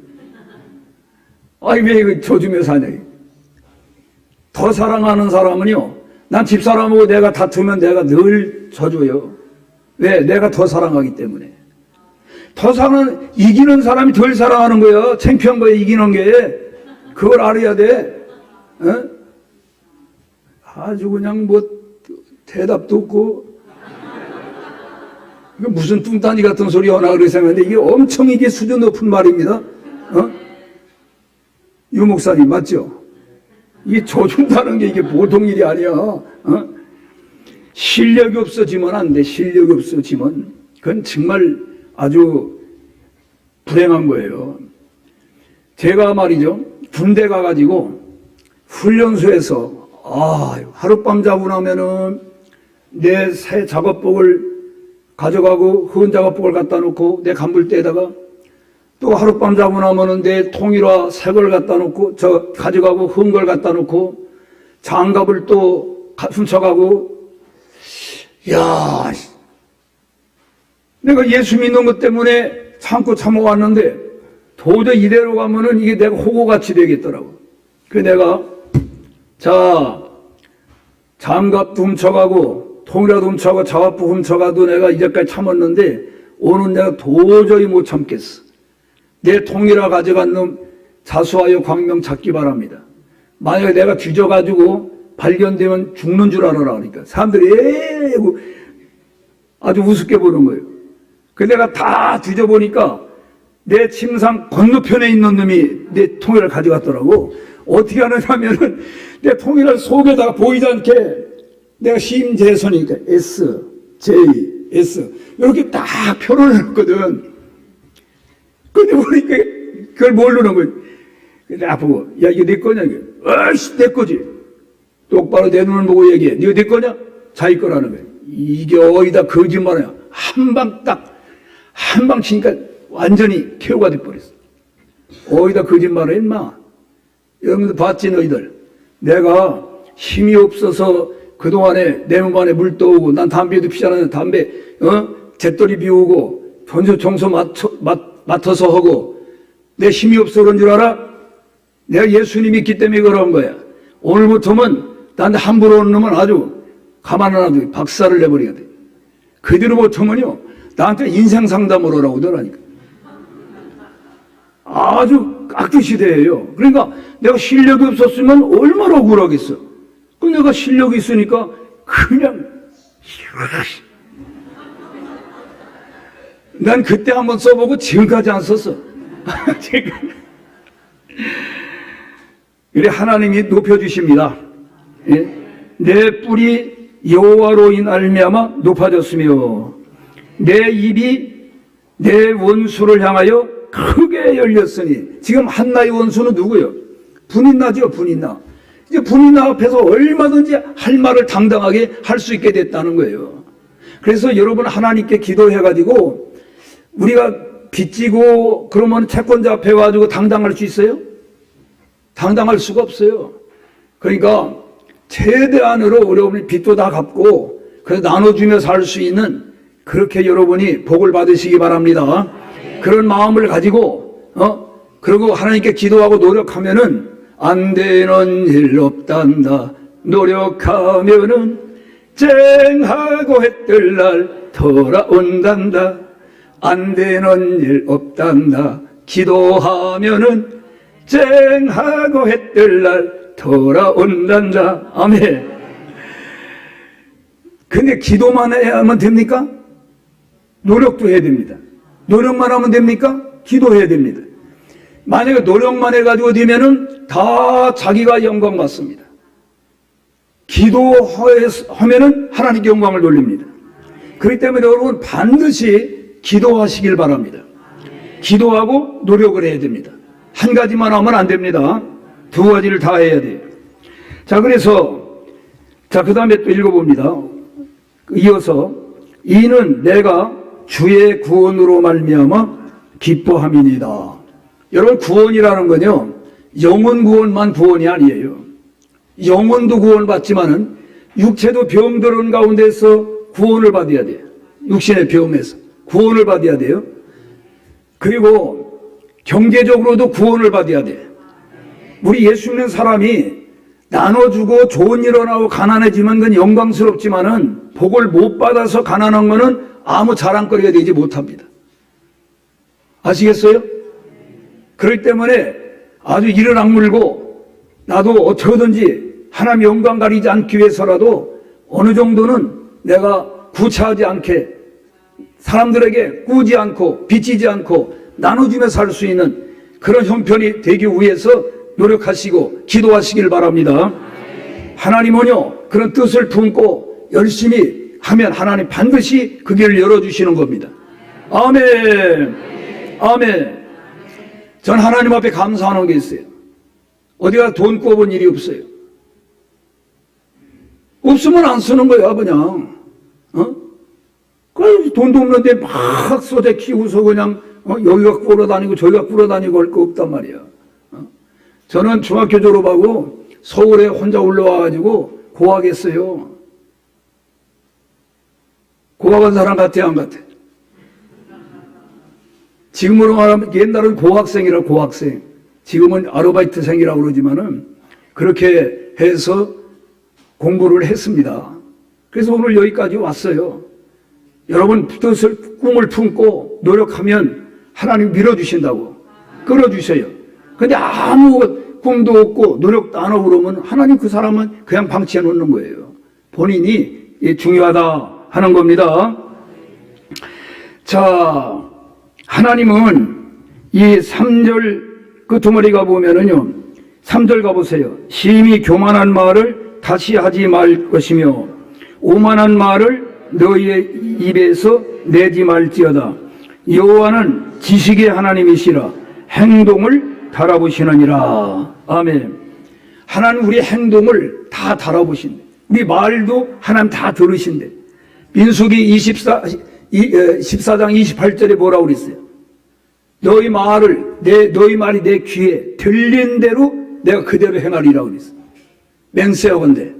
아이 왜 이거 져주며 사냐. 더 사랑하는 사람은요, 난 집사람하고 내가 다투면 내가 늘 져줘요. 왜? 내가 더 사랑하기 때문에. 이기는 사람이 덜 사랑하는 거예요. 창피한 거예요, 이기는 게. 그걸 알아야 돼. 어? 아주 그냥 대답도 없고. 무슨 뚱딴이 같은 소리 하나 그렇게 생각하는데 이게 엄청 이게 수준 높은 말입니다. 유 목사님, 맞죠? 이게 져준다는 게 이게 보통 일이 아니야. 실력이 없어지면 안 돼. 실력이 없어지면. 그건 정말 아주 불행한 거예요. 제가 말이죠. 군대 가가지고 훈련소에서 하룻밤 자고 나면은 내 새 작업복을 가져가고 흑은 작업복을 갖다 놓고 내 간불대에다가 또 하룻밤 자고 나면은 내 통일화 새 걸 갖다 놓고 가져가고 흑은 걸 갖다 놓고 장갑을 또 훔쳐가고. 야, 내가 예수 믿는 것 때문에 참고 참아왔는데 도저히 이대로 가면은 이게 내가 호구같이 되겠더라고. 그래서 내가 장갑도 훔쳐가고 통이라도 훔쳐가고 작업복 훔쳐가도 내가 이제까지 참았는데 오늘 내가 도저히 못 참겠어. 내 통이라 가져간 놈 자수하여 광명 찾기 바랍니다. 만약에 내가 뒤져가지고 발견되면 죽는 줄 알아라 그러니까 사람들이 아주 우습게 보는 거예요. 그래서 내가 다 뒤져보니까 내 침상 건너편에 있는 놈이 내 통일을 가져갔더라고. 어떻게 하느냐면은 내 통일을 속에다가 보이지 않게 내가 심재선이니까 S, J, S 이렇게 딱 표를 해놨거든. 근데 보니까 그걸 모르는 거야. 근데 나보고 야 이거 내 거냐 이게. 아이씨 내 거지. 똑바로 내 눈을 보고 얘기해. 이거 내 거냐? 자기 거라는 거야. 이게 어디다 거짓말이야. 한 방 치니까 완전히 KO가 돼버렸어. 어디다 거짓말해 임마. 여러분들 봤지 너희들. 내가 힘이 없어서 그동안에 내 몸 안에 물 떠오고 난 담배도 피지 않았는데 담배 재떨이 비우고 변소 청소 맡아서 하고 내 힘이 없어 그런 줄 알아? 내가 예수님 있기 때문에 그런 거야. 오늘부터는 난 함부로 오는 놈은 아주 가만 안 놔두고 박살을 내버려야 돼. 그대로 못하면요 나한테 인생 상담을 하라고 그러라니까. 아주 악기시대예요. 그러니까 내가 실력이 없었으면 얼마나 억울하겠어. 그 내가 실력이 있으니까 그냥 난 그때 한번 써보고 지금까지 안 썼어. 그래 하나님이 높여주십니다. 예? 내 뿔이 여호와로 인하여마 높아졌으며 내 입이 내 원수를 향하여 크게 열렸으니. 지금 한나의 원수는 누구요? 분인나죠. 분인나. 이제 분인나 앞에서 얼마든지 할 말을 당당하게 할 수 있게 됐다는 거예요. 그래서 여러분 하나님께 기도해가지고 우리가 빚지고 그러면 채권자 앞에 와가지고 당당할 수 있어요? 당당할 수가 없어요. 그러니까 최대한으로 여러분이 빚도 다 갚고 그래서 나눠주며 살 수 있는 그렇게 여러분이 복을 받으시기 바랍니다. 그런 마음을 가지고 그리고 하나님께 기도하고 노력하면은 안 되는 일 없단다. 노력하면은 쨍하고 해뜰 날 돌아온단다. 안 되는 일 없단다. 기도하면은 쨍하고 해뜰 날 돌아온단다. 아멘. 근데 기도만 하면 됩니까? 노력도 해야 됩니다. 노력만 하면 됩니까? 기도해야 됩니다. 만약에 노력만 해가지고 되면은 다 자기가 영광 받습니다. 기도하면은 하나님께 영광을 돌립니다. 그렇기 때문에 여러분 반드시 기도하시길 바랍니다. 기도하고 노력을 해야 됩니다. 한 가지만 하면 안 됩니다. 두 가지를 다 해야 돼요. 자, 그래서 그 다음에 또 읽어봅니다. 이어서 이는 내가 주의 구원으로 말미암아 기뻐함이니이다. 여러분 구원이라는 건요 영혼 구원만 구원이 아니에요. 영혼도 구원받지만은 육체도 병들은 가운데서 구원을 받아야 돼요. 육신의 병에서 구원을 받아야 돼요. 그리고 경제적으로도 구원을 받아야 돼요. 우리 예수 믿는 사람이 나눠주고 좋은 일 하고 가난해지면 그건 영광스럽지만은 복을 못 받아서 가난한 거는 아무 자랑거리가 되지 못합니다. 아시겠어요? 그렇기 때문에 아주 이를 악물고 나도 어떻게든지 하나님 영광 가리지 않기 위해서라도 어느 정도는 내가 구차하지 않게 사람들에게 꾸지 않고 빚지지 않고 나눠주며 살 수 있는 그런 형편이 되기 위해서 노력하시고 기도하시길 바랍니다. 하나님은요 그런 뜻을 품고 열심히 하면 하나님 반드시 그 길을 열어주시는 겁니다. 아멘. 아멘. 전 하나님 앞에 감사하는 게 있어요. 어디가 돈 꿔본 일이 없어요. 없으면 안 쓰는 거야 그냥. 그 돈도 없는데 막 쏟아 키우서 그냥 여기가 꿇어다니고 저기가 꿇어다니고 할 거 없단 말이야. 저는 중학교 졸업하고 서울에 혼자 올라와가지고 고학했어요. 고학한 사람 같아 안 같아? 지금으로 말하면 옛날은 고학생이라 고학생, 지금은 아르바이트생이라고 그러지만은 그렇게 해서 공부를 했습니다. 그래서 오늘 여기까지 왔어요. 여러분 뜻을 꿈을 품고 노력하면 하나님 밀어주신다고 끌어주셔요. 근데 아무 꿈도 없고 노력도 안 하고 그러면 하나님 그 사람은 그냥 방치해 놓는 거예요. 본인이 중요하다 하는 겁니다. 자, 하나님은 이 3절 끄트머리가 보면은요 3절 가보세요. 심히 교만한 말을 다시 하지 말 것이며 오만한 말을 너희의 입에서 내지 말지어다. 여호와는 지식의 하나님이시라 행동을 달아보시느니라. 아멘. 하나님 우리 행동을 다 달아보신대. 우리 말도 하나님 다 들으신대. 민수기 14장 28절에 뭐라고 그랬어요? 너희 말이 내 귀에 들린 대로 내가 그대로 행하리라고 그랬어요. 맹세하건대.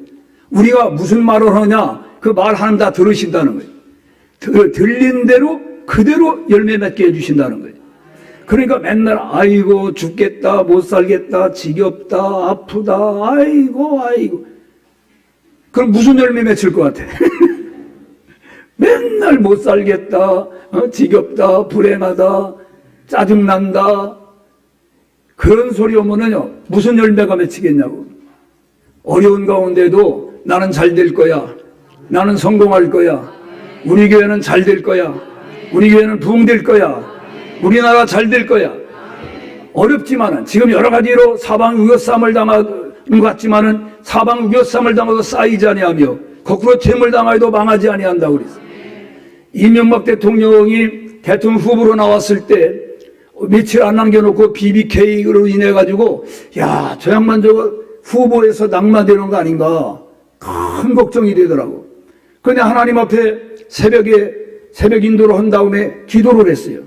우리가 무슨 말을 하냐? 그 말 하나님 다 들으신다는 거예요. 들린 대로 그대로 열매 맺게 해주신다는 거예요. 그러니까 맨날 아이고 죽겠다, 못 살겠다, 지겹다, 아프다, 아이고. 그럼 무슨 열매 맺힐 것 같아? 맨날 못 살겠다, 지겹다, 불행하다, 짜증난다. 그런 소리 오면은요, 무슨 열매가 맺히겠냐고. 어려운 가운데도 나는 잘 될 거야. 나는 성공할 거야. 우리 교회는 잘 될 거야. 우리 교회는 부흥될 거야. 우리나라 잘 될 거야. 어렵지만은 지금 여러 가지로 사방 우겨쌈을 당하는 것 같지만은 사방 우겨쌈을 당하도 쌓이지 아니하며 거꾸로 재물 당하여도 망하지 아니한다고 그랬어요. 이명박 대통령이 대통령 후보로 나왔을 때 며칠 안 남겨놓고 BBK로 인해 가지고 야, 저 양반 저거 후보에서 낙마되는 거 아닌가 큰 걱정이 되더라고. 그런데 하나님 앞에 새벽 인도를 한 다음에 기도를 했어요.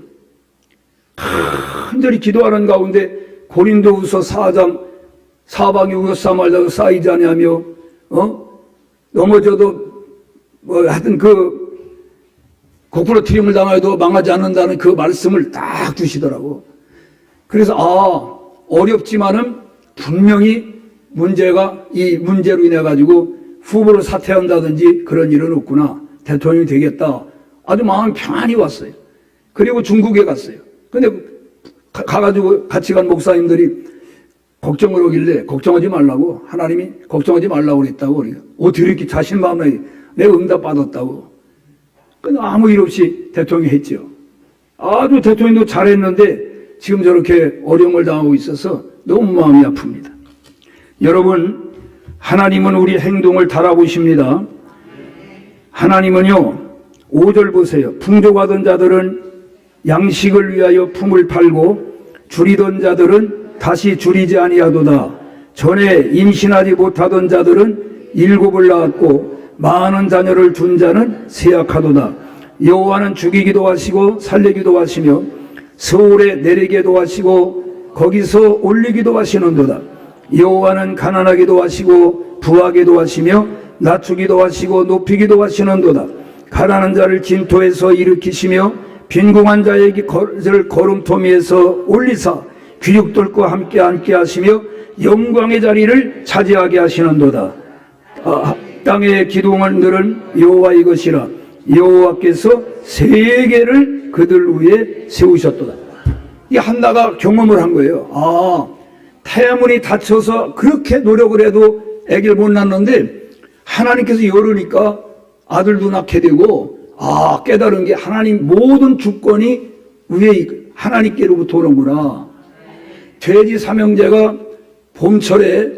간절히 기도하는 가운데 고린도후서 4장 사방이 우겨싸말다가 쌓이지 아니하며 넘어져도 하여튼 거꾸로 트림을 당하여도 망하지 않는다는 그 말씀을 딱 주시더라고. 그래서 어렵지만은 분명히 이 문제로 인해 가지고 후보를 사퇴한다든지 그런 일은 없구나. 대통령이 되겠다. 아주 마음이 평안히 왔어요. 그리고 중국에 갔어요. 근데 가가지고 같이 간 목사님들이 걱정을 하길래 걱정하지 말라고, 하나님이 걱정하지 말라고 그랬다고. 그러니까 어떻게 이렇게 자신 마음에 내가 응답 받았다고. 근데 아무 일 없이 대통령이 했죠. 아주 대통령도 잘했는데 지금 저렇게 어려움을 당하고 있어서 너무 마음이 아픕니다. 여러분, 하나님은 우리 행동을 달아보십니다. 하나님은요, 5절 보세요. 풍족하던 자들은 양식을 위하여 품을 팔고 줄이던 자들은 다시 줄이지 아니하도다. 전에 임신하지 못하던 자들은 7을 낳았고 많은 자녀를 둔 자는 세약하도다. 여호와는 죽이기도 하시고 살리기도 하시며 서울에 내리기도 하시고 거기서 올리기도 하시는도다. 여호와는 가난하기도 하시고 부하기도 하시며 낮추기도 하시고 높이기도 하시는도다. 가난한 자를 진토에서 일으키시며 빈궁한 자에게 거름토미에서 올리사 귀족들과 함께 앉게 하시며 영광의 자리를 차지하게 하시는도다. 땅의 기둥들은 여호와의 것이라. 여호와께서 세계를 그들 위에 세우셨도다. 이 한나가 경험을 한 거예요. 태문이 닫혀서 그렇게 노력을 해도 아기를 못 낳는데 하나님께서 열으니까 아들도 낳게 되고 깨달은 게 하나님 모든 주권이 위에 하나님께로부터 오는구나. 돼지 삼형제가 봄철에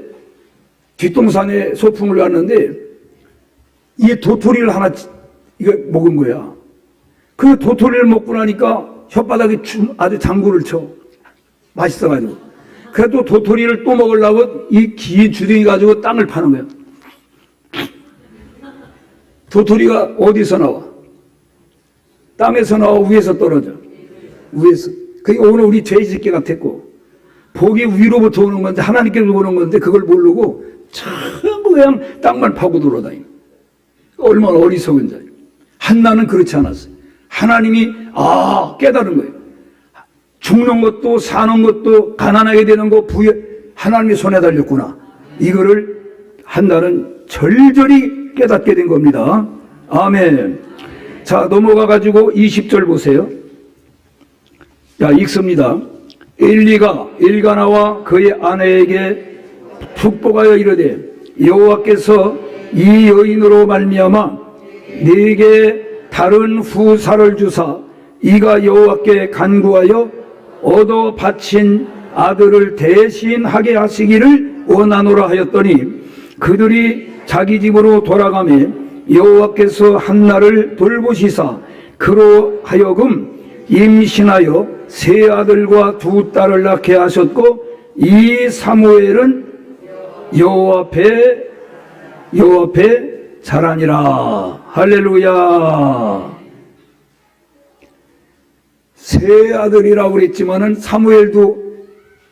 뒷동산에 소풍을 갔는데 이 도토리를 하나 이거 먹은 거야. 그 도토리를 먹고 나니까 혓바닥에 아주 장구를 쳐. 맛있어가지고. 그래도 도토리를 또 먹으려고 이 긴 주둥이 가지고 땅을 파는 거야. 도토리가 어디서 나와? 땅에서 나와 위에서 떨어져. 위에서. 그게 오늘 우리 죄짓기 같았고 복이 위로부터 오는 건데 하나님께서 오는 건데 그걸 모르고 전부 그냥 땅만 파고 돌아다니는. 얼마나 어리석은 자예요. 한나는 그렇지 않았어요. 하나님이 깨달은 거예요. 죽는 것도 사는 것도 가난하게 되는 거 하나님의 손에 달렸구나. 이거를 한나는 절절히 깨닫게 된 겁니다. 아멘. 자, 넘어가가지고 20절 보세요. 읽습니다. 엘리가 엘가나와 그의 아내에게 축복하여 이르되 여호와께서 이 여인으로 말미암아 네게 다른 후사를 주사 이가 여호와께 간구하여 얻어 바친 아들을 대신하게 하시기를 원하노라 하였더니 그들이 자기 집으로 돌아가매 여호와께서 한나를 돌보시사 그로 하여금 임신하여 세 아들과 두 딸을 낳게 하셨고 이 사무엘은 여호와 앞에 자라니라. 할렐루야. 세 아들이라고 그랬지만은 사무엘도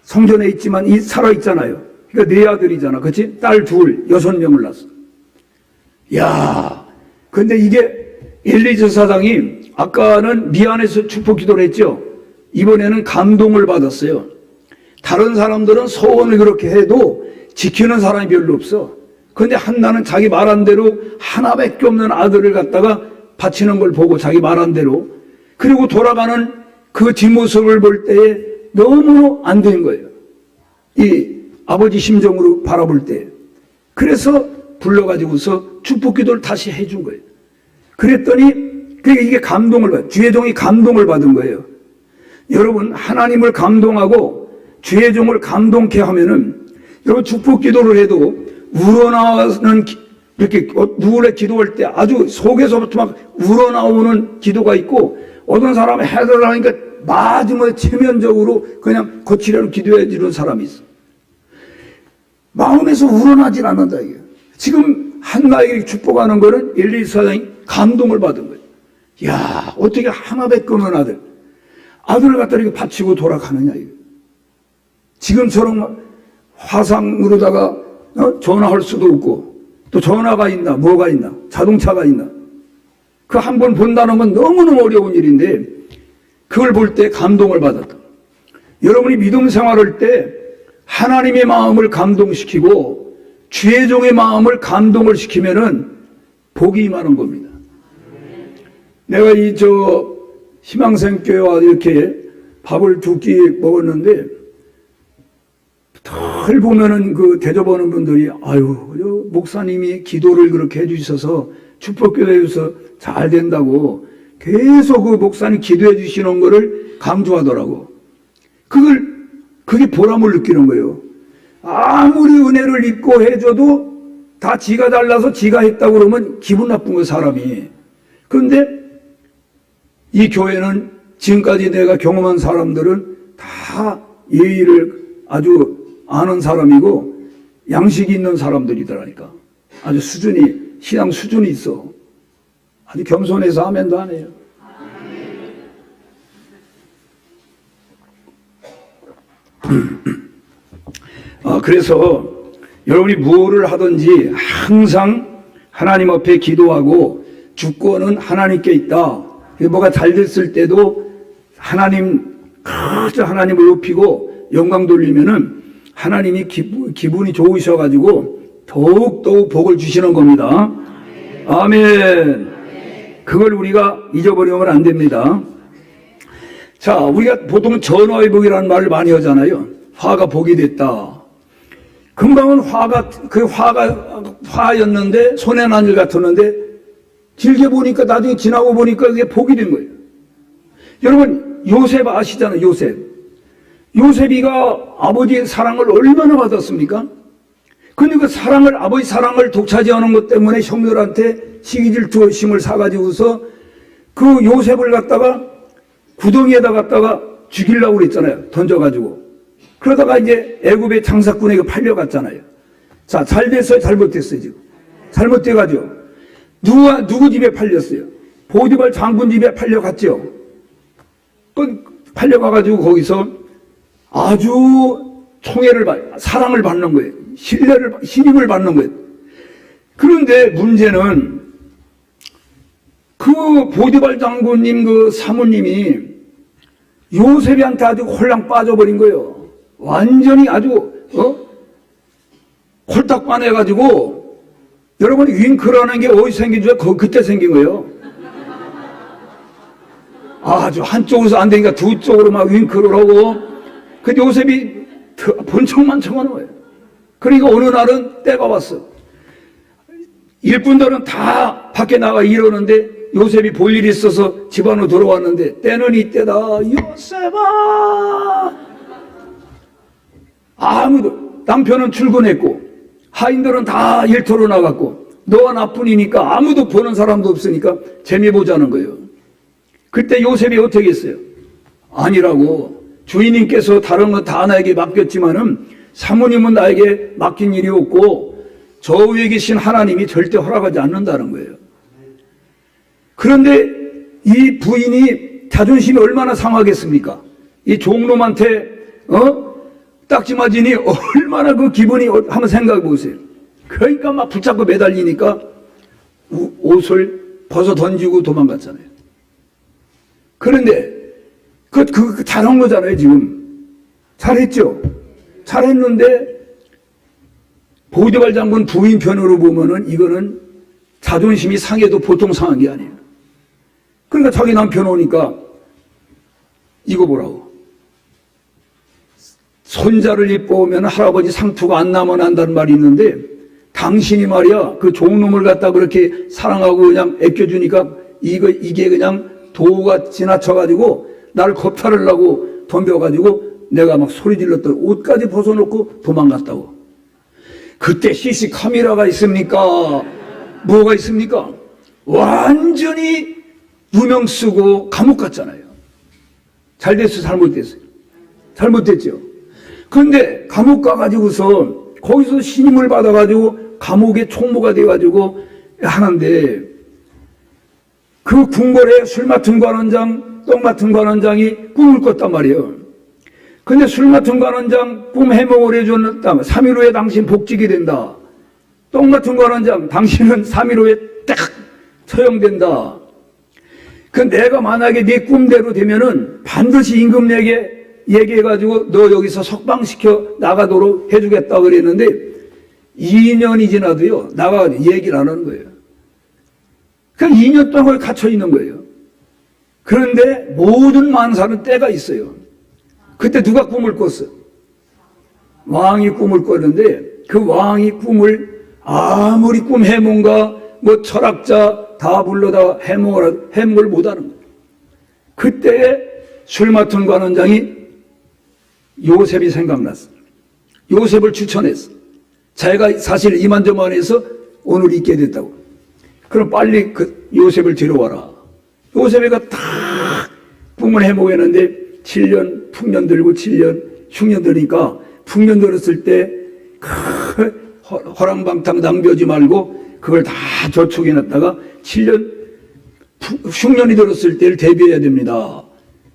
성전에 있지만 이 살아 있잖아요. 그러니까 네 아들이잖아. 그렇지? 딸 둘, 6명을 낳았어. 야, 근데 이게 엘리 제사장이 아까는 미안해서 축복 기도를 했죠. 이번에는 감동을 받았어요. 다른 사람들은 소원을 그렇게 해도 지키는 사람이 별로 없어. 근데 한나는 자기 말한 대로 하나밖에 없는 아들을 갖다가 바치는 걸 보고 자기 말한 대로, 그리고 돌아가는 그 뒷모습을 볼 때에 너무 안 된 거예요. 이 아버지 심정으로 바라볼 때. 그래서 불러가지고서 축복 기도를 다시 해준 거예요. 그랬더니 그러니까 이게 감동을 받아요. 주의 종이 감동을 받은 거예요. 여러분, 하나님을 감동하고 주의 종을 감동케 하면은, 여러분 축복 기도를 해도 우러나오는, 이렇게 누구를 기도할 때 아주 속에서부터 막 우러나오는 기도가 있고, 어떤 사람은 해달라고 하니까 마지막에 체면적으로 그냥 거치려고 기도해 주는 사람이 있어. 마음에서 우러나질 않는다 이게. 지금 한나에게 축복하는 거는 엘리 사장이 감동을 받은 거예요. 야, 어떻게 하나밖에 없는 아들을 갖다 이렇게 바치고 돌아가느냐 이거. 지금처럼 화상으로다가 전화할 수도 없고, 또 전화가 있나 뭐가 있나 자동차가 있나, 그 한 번 본다는 건 너무너무 어려운 일인데 그걸 볼 때 감동을 받았다. 여러분이 믿음 생활할 때 하나님의 마음을 감동시키고 주의 종의 마음을 감동을 시키면은 복이 임하는 겁니다. 내가 희망생교회와 이렇게 밥을 2끼 먹었는데, 늘 보면은 그 대접하는 분들이, 아유, 목사님이 기도를 그렇게 해주셔서 축복교회에서 잘 된다고 계속 그 목사님 기도해 주시는 거를 강조하더라고. 그게 보람을 느끼는 거예요. 아무리 은혜를 입고 해줘도 다 지가 잘나서 지가 했다고 그러면 기분 나쁜 거예요, 사람이. 그런데 이 교회는 지금까지 내가 경험한 사람들은 다 예의를 아주 아는 사람이고 양식이 있는 사람들이더라니까. 아주 신앙 수준이 있어. 아주 겸손해서 아멘도 안 해요. 그래서 여러분이 무엇을 하든지 항상 하나님 앞에 기도하고 주권은 하나님께 있다. 뭐가 잘 됐을 때도 하나님을 높이고 영광 돌리면은 하나님이 기분이 좋으셔가지고 더욱더욱 복을 주시는 겁니다. 아멘. 그걸 우리가 잊어버리면 안 됩니다. 자, 우리가 보통 전화의 복이라는 말을 많이 하잖아요. 화가 복이 됐다. 금방은 화였는데 손에 난 일 같았는데 길게 보니까 나중에 지나고 보니까 그게 복이 된 거예요. 여러분, 요셉 아시잖아요, 요셉이가 아버지의 사랑을 얼마나 받았습니까? 근데 그 아버지 사랑을 독차지하는 것 때문에 형들한테 시기질투심을 사가지고서 그 요셉을 갖다가 구덩이에다 갖다가 죽이려고 그랬잖아요. 던져가지고. 그러다가 이제 애굽의 장사꾼에게 팔려갔잖아요. 자, 잘 됐어요? 잘못됐어요, 지금? 잘못돼가지고. 누구 집에 팔렸어요? 보디발 장군 집에 팔려갔죠. 팔려가가지고 거기서 아주 사랑을 받는 거예요. 신임을 받는 거예요. 그런데 문제는 그 보디발 장군님 그 사모님이 요셉이한테 아주 홀랑 빠져버린 거예요. 완전히 아주 홀딱 반해가지고, 여러분이 윙크라는 게 어디서 생긴 줄 알아요? 그때 생긴 거예요. 아주 한쪽으로서 안 되니까 두 쪽으로 막 윙크를 하고, 그 요셉이 번쩍만쩍하는 거예요. 그러니까 어느 날은 때가 왔어. 일꾼들은 다 밖에 나가 이러는데 요셉이 볼 일이 있어서 집 안으로 들어왔는데, 때는 이때다. 요셉아! 아무도, 남편은 출근했고 하인들은 다 일터로 나갔고 너가 나뿐이니까 아무도 보는 사람도 없으니까 재미 보자는 거예요. 그때 요셉이 어떻게 했어요? 아니라고. 주인님께서 다른 건 다 나에게 맡겼지만은 사모님은 나에게 맡긴 일이 없고 저 위에 계신 하나님이 절대 허락하지 않는다는 거예요. 그런데 이 부인이 자존심이 얼마나 상하겠습니까? 이 종놈한테 딱지 맞으니 얼마나 그 기분이 한번 생각해 보세요. 그러니까 막 붙잡고 매달리니까 옷을 벗어 던지고 도망갔잖아요. 그런데 그 잘한 거잖아요. 지금 잘했죠. 잘했는데 보디발 장군 부인 편으로 보면은 이거는 자존심이 상해도 보통 상한 게 아니에요. 그러니까 자기 남편 오니까 이거 보라고. 손자를 이뻐 오면 할아버지 상투가 안 나면 한다는 말이 있는데 당신이 말이야 그 종놈을 갖다 그렇게 사랑하고 그냥 아껴주니까 이게 그냥 도가 지나쳐가지고 나를 겁탈하려고 덤벼가지고 내가 막 소리 질렀더니 옷까지 벗어놓고 도망갔다고. 그때 CC 카메라가 있습니까? 뭐가 있습니까? 완전히 누명 쓰고 감옥 갔잖아요. 잘 됐어요? 잘못됐어요? 잘못됐죠. 그런데 감옥 가가지고서 거기서 신임을 받아가지고 감옥의 총무가 돼가지고 하는데 그 궁궐에 술 맡은 관원장, 떡 맡은 관원장이 꿈을 꿨단 말이에요. 근데 술 맡은 관원장 꿈 해몽을 해줬다. 3일 후에 당신 복직이 된다. 떡 맡은 관원장 당신은 3일 후에 딱 처형된다. 그 내가 만약에 네 꿈대로 되면은 반드시 임금 내게 얘기해가지고 너 여기서 석방시켜 나가도록 해주겠다 그랬는데 2년이 지나도요 나가 얘기를 안 하는 거예요. 그냥 2년 동안 거기 갇혀 있는 거예요. 그런데 모든 만사는 때가 있어요. 그때 누가 꿈을 꿨어? 왕이 꿈을 꿨는데 그 왕이 꿈을 아무리 꿈 해몽가 뭐 철학자 다 불러다 해몽을 못하는 거예요. 그때에 술 맡은 관원장이 요셉이 생각났어. 요셉을 추천했어. 자기가 사실 이만저만해서 오늘 있게 됐다고. 그럼 빨리 그 요셉을 데려와라. 요셉이가 다 꿈을 해몽했는데 7년 풍년 들고 7년 흉년 들으니까 풍년 들었을 때 허랑방탕 낭비하지 말고 그걸 다 저축해 놨다가 7년 흉년이 들었을 때를 대비해야 됩니다.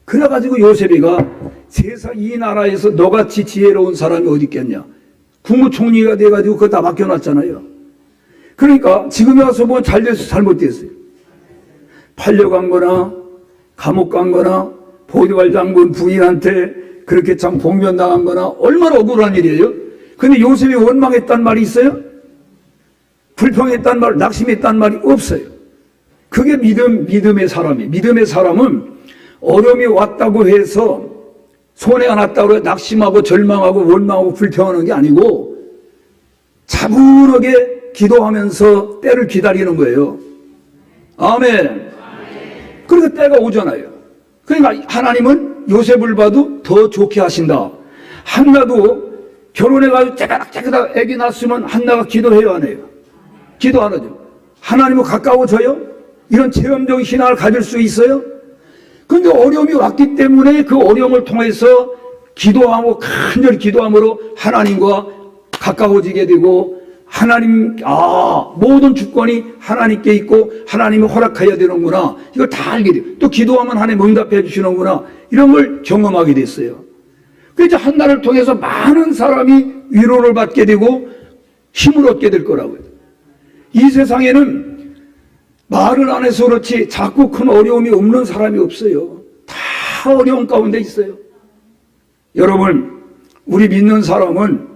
그래가지고 요셉이가 세상 이 나라에서 너같이 지혜로운 사람이 어디 있겠냐. 국무총리가 돼가지고 그거 다 맡겨놨잖아요. 그러니까 지금에 와서 보면 잘 됐어요, 잘못됐어요. 팔려간 거나 감옥 간 거나 보디발 장군 부인한테 그렇게 참 봉변당한 거나 얼마나 억울한 일이에요. 근데 요셉이 원망했단 말이 있어요? 불평했단 말, 낙심했단 말이 없어요. 그게 믿음의 사람이에요. 믿음의 사람은 어려움이 왔다고 해서 손해가 났다고 해서 낙심하고 절망하고 원망하고 불평하는 게 아니고 차분하게 기도하면서 때를 기다리는 거예요. 아멘. 그러니까 때가 오잖아요. 그러니까 하나님은 요셉을 봐도 더 좋게 하신다. 한나도 결혼해가지고 째까닥 애기 낳았으면 한나가 기도해요, 안 해요? 기도 안 하죠. 하나님은 가까워져요? 이런 체험적인 신앙을 가질 수 있어요? 그런데 어려움이 왔기 때문에 그 어려움을 통해서 기도하고 간절히 기도함으로 하나님과 가까워지게 되고 하나님, 모든 주권이 하나님께 있고 하나님이 허락해야 되는구나. 이걸 다 알게 돼요. 또 기도하면 하나님 응답해 주시는구나. 이런 걸 경험하게 됐어요. 그래서 한나를 통해서 많은 사람이 위로를 받게 되고 힘을 얻게 될 거라고요. 이 세상에는 말을 안 해서 그렇지 자꾸 큰 어려움이 없는 사람이 없어요. 다 어려움 가운데 있어요. 여러분, 우리 믿는 사람은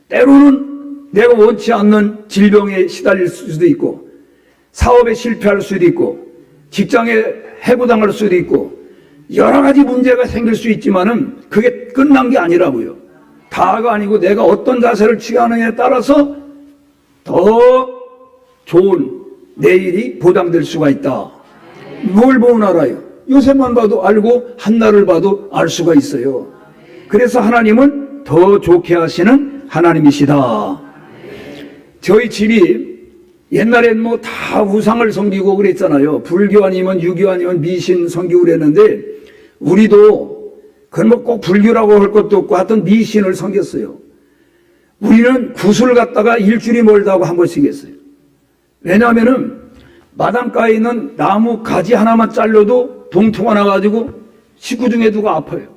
때로는 내가 원치 않는 질병에 시달릴 수도 있고 사업에 실패할 수도 있고 직장에 해고당할 수도 있고 여러 가지 문제가 생길 수 있지만은 그게 끝난 게 아니라고요. 다가 아니고 내가 어떤 자세를 취하느냐에 따라서 더 좋은 내일이 보장될 수가 있다. 뭘 보면 알아요? 요셉만 봐도 알고 한나를 봐도 알 수가 있어요. 그래서 하나님은 더 좋게 하시는 하나님이시다. 저희 집이 옛날엔 뭐 다 우상을 섬기고 그랬잖아요. 불교 아니면 유교 아니면 미신 섬기고 그랬는데 우리도 그건 뭐 꼭 불교라고 할 것도 없고 하여튼 미신을 섬겼어요. 우리는 굿을 갖다가 일주일이 멀다고 한 번씩 했어요. 왜냐하면은 마당가에 있는 나무 가지 하나만 잘려도 동토가 나가지고 식구 중에 누가 아파요.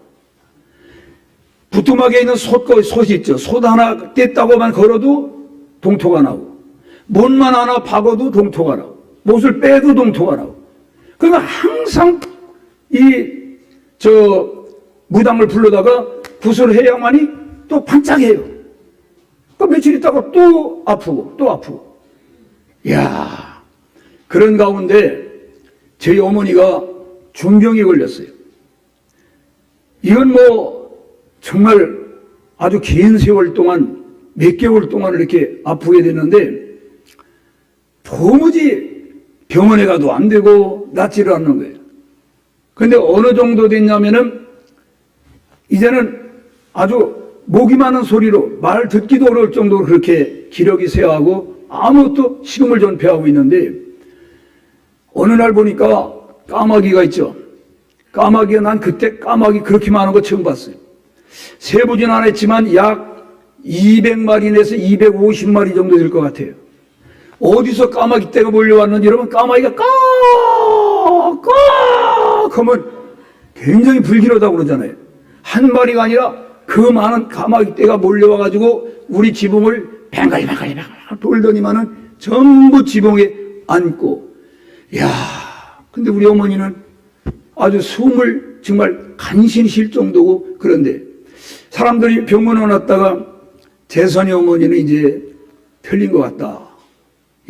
부뚜막에 있는 솥 있죠. 솥 하나 뗐다고만 걸어도 동토가 나고, 못만 하나 박아도 동토가 나고, 못을 빼도 동토가 나고. 그러니까 항상 무당을 불러다가 굿을 해야만이 또 반짝해요. 그 며칠 있다가 또 아프고, 또 아프고. 이야, 그런 가운데 저희 어머니가 중병이 걸렸어요. 이건 뭐 정말 아주 긴 세월 동안 몇 개월 동안 이렇게 아프게 됐는데 도무지 병원에 가도 안 되고 낫지를 않는 거예요. 그런데 어느 정도 됐냐면은 이제는 아주 목이 많은 소리로 말 듣기도 어려울 정도로 그렇게 기력이 쇠하고 아무것도 식음을 전폐하고 있는데 어느 날 보니까 까마귀가 있죠. 까마귀가 난 그때 까마귀 그렇게 많은 거 처음 봤어요. 세보진 않았지만 약 200마리 내서 250마리 정도 될 것 같아요. 어디서 까마귀 떼가 몰려왔는지 여러분 까마귀가 까 하면 굉장히 불길하다고 그러잖아요. 한 마리가 아니라 그 많은 까마귀 떼가 몰려와가지고 우리 지붕을 뱅글뱅글 돌더니만은 전부 지붕에 앉고, 이야, 근데 우리 어머니는 아주 숨을 정말 간신히 쉴 정도고. 그런데 사람들이 병원에 왔다가 재선이 어머니는 이제 틀린 것 같다.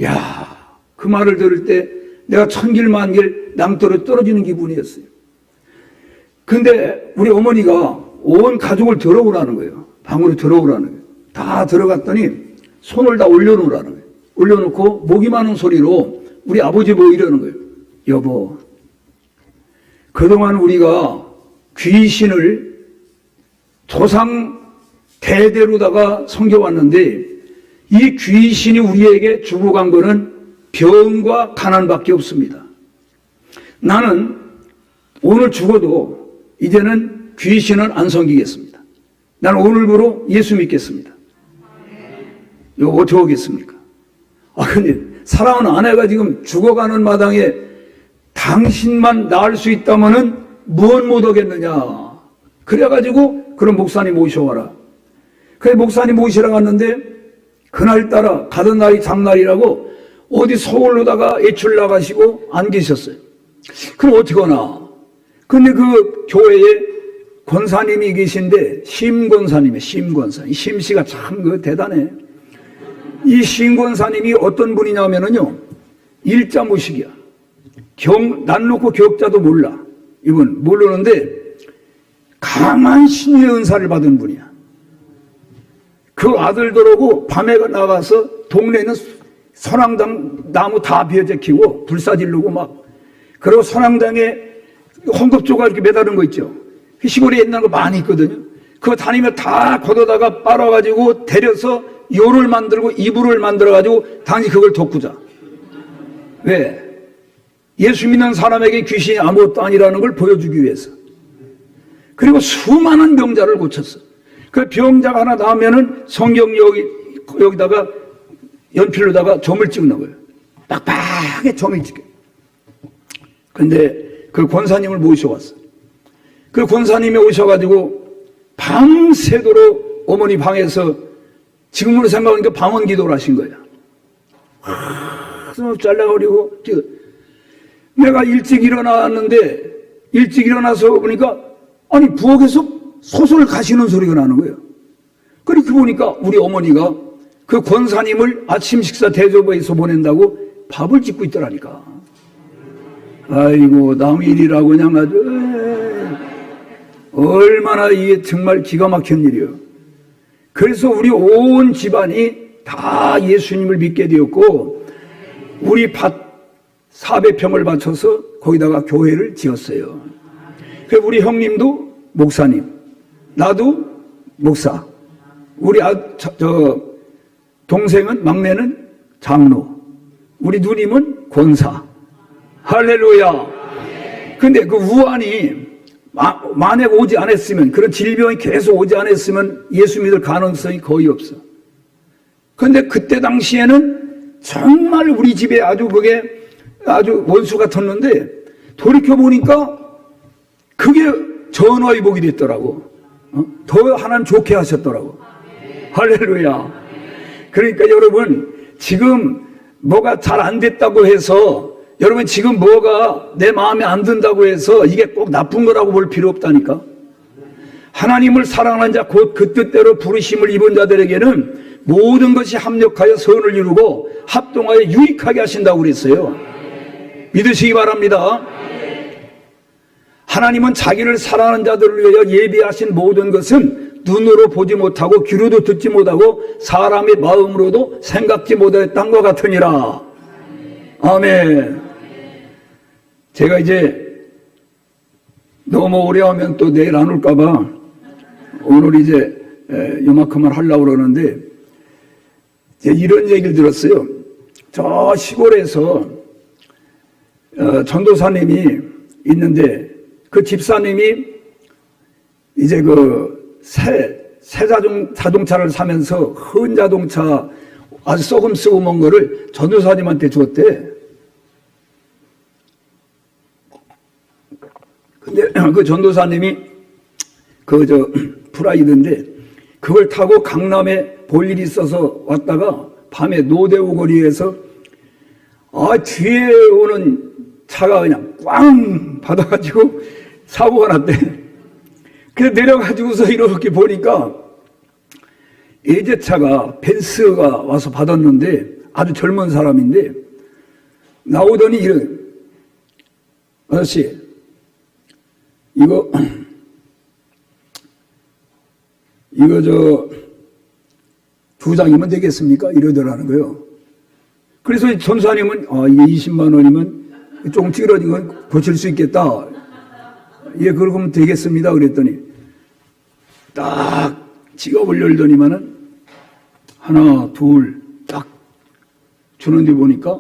야, 그 말을 들을 때 내가 천길 만길 낭떠러 떨어지는 기분이었어요. 근데 우리 어머니가 온 가족을 들어오라는 거예요. 방으로 들어오라는 거예요. 다 들어갔더니 손을 다 올려놓으라는 거예요. 올려놓고 목이 많은 소리로 우리 아버지 뭐 이러는 거예요. 여보, 그동안 우리가 귀신을 조상 대대로다가 섬겨왔는데 이 귀신이 우리에게 주고 간 거는 병과 가난밖에 없습니다. 나는 오늘 죽어도 이제는 귀신을 안 섬기겠습니다. 나는 오늘부로 예수 믿겠습니다. 이거 어떻게 하겠습니까? 근데 사랑하는 아내가 지금 죽어가는 마당에 당신만 낳을 수 있다면은 무엇 못 하겠느냐. 그래가지고 그런 목사님 모셔와라. 그래 목사님 모시러 갔는데 그날따라 가던 날이 장날이라고 어디 서울로다가 외출 나가시고 안 계셨어요. 그럼 어떡하나. 근데 그 교회에 권사님이 계신데 심권사님이에요. 심권사님. 심씨가 참 대단해. 이 심권사님이 어떤 분이냐면은요, 일자무식이야. 난 놓고 교육자도 몰라. 이분 모르는데 강한 신의 은사를 받은 분이야. 그 아들들하고 밤에 나가서 동네에는 선앙당 나무 다 비어제키고 불사 지르고 막, 그리고 선앙당에 홍급조가 이렇게 매다른 거 있죠. 그 시골에 옛날 거 많이 있거든요. 그거 다니면 다 걷어다가 빨아가지고 데려서 요를 만들고 이불을 만들어가지고 당시 그걸 덮고자. 왜? 예수 믿는 사람에게 귀신이 아무것도 아니라는 걸 보여주기 위해서. 그리고 수많은 병자를 고쳤어. 그 병자가 하나 나오면은 성경 여기다가 연필로다가 점을 찍는 거예요. 빡빡하게 점을 찍어. 근데 그 권사님을 모셔왔어. 그 권사님이 오셔가지고 밤새도록 어머니 방에서 지금으로 생각하니까 방언 기도를 하신 거야. 잘라버리고. 내가 일찍 일어났는데 일찍 일어나서 보니까 아니 부엌에서 소설 가시는 소리가 나는 거예요. 그렇게 보니까 우리 어머니가 그 권사님을 아침 식사 대접에서 보낸다고 밥을 짓고 있더라니까. 아이고 남 일이라고 그냥 아주 얼마나 이게 정말 기가 막힌 일이에요. 그래서 우리 온 집안이 다 예수님을 믿게 되었고 우리 밭 400평을 바쳐서 거기다가 교회를 지었어요. 그 우리 형님도 목사님, 나도 목사, 우리 동생은 막내는 장로, 우리 누님은 권사. 할렐루야. 근데 그 우환이 만약 오지 않았으면, 그런 질병이 계속 오지 않았으면 예수 믿을 가능성이 거의 없어. 근데 그때 당시에는 정말 우리 집에 아주 원수 같았는데, 돌이켜보니까 그게 전화위복이 됐더라고. 더 하나님 좋게 하셨더라고. 할렐루야. 그러니까 여러분, 지금 뭐가 잘 안 됐다고 해서, 여러분 지금 뭐가 내 마음에 안 든다고 해서 이게 꼭 나쁜 거라고 볼 필요 없다니까. 하나님을 사랑하는 자, 곧 그 뜻대로 부르심을 입은 자들에게는 모든 것이 합력하여 선을 이루고 합동하여 유익하게 하신다고 그랬어요. 믿으시기 바랍니다. 하나님은 자기를 사랑하는 자들을 위하여 예비하신 모든 것은 눈으로 보지 못하고 귀로도 듣지 못하고 사람의 마음으로도 생각지 못했던 것 같으니라. 아멘. 제가 이제 너무 오래 하면 또 내일 안 올까봐 오늘 이제 요만큼만 하려고 그러는데, 이런 얘기를 들었어요. 저 시골에서 전도사님이 있는데, 그 집사님이 이제 그 새 자동차를 사면서 흔 자동차 아주 썩은 거를 전도사님한테 줬대. 근데 그 전도사님이 프라이드인데 그걸 타고 강남에 볼 일이 있어서 왔다가 밤에 노대우 거리에서 뒤에 오는 차가 그냥 꽝 받아가지고 사고가 났대. 그래서 내려가지고서 이렇게 보니까 예제차가 벤츠가 와서 받았는데, 아주 젊은 사람인데 나오더니 아저씨 이거 저 2장이면 되겠습니까? 이러더라는 거예요. 그래서 전사님은 이게 20만 원이면 조금 찌그러진 건 고칠 수 있겠다. 예, 그러면 되겠습니다. 그랬더니 딱 지갑을 열더니만은 하나, 둘 딱 주는데 보니까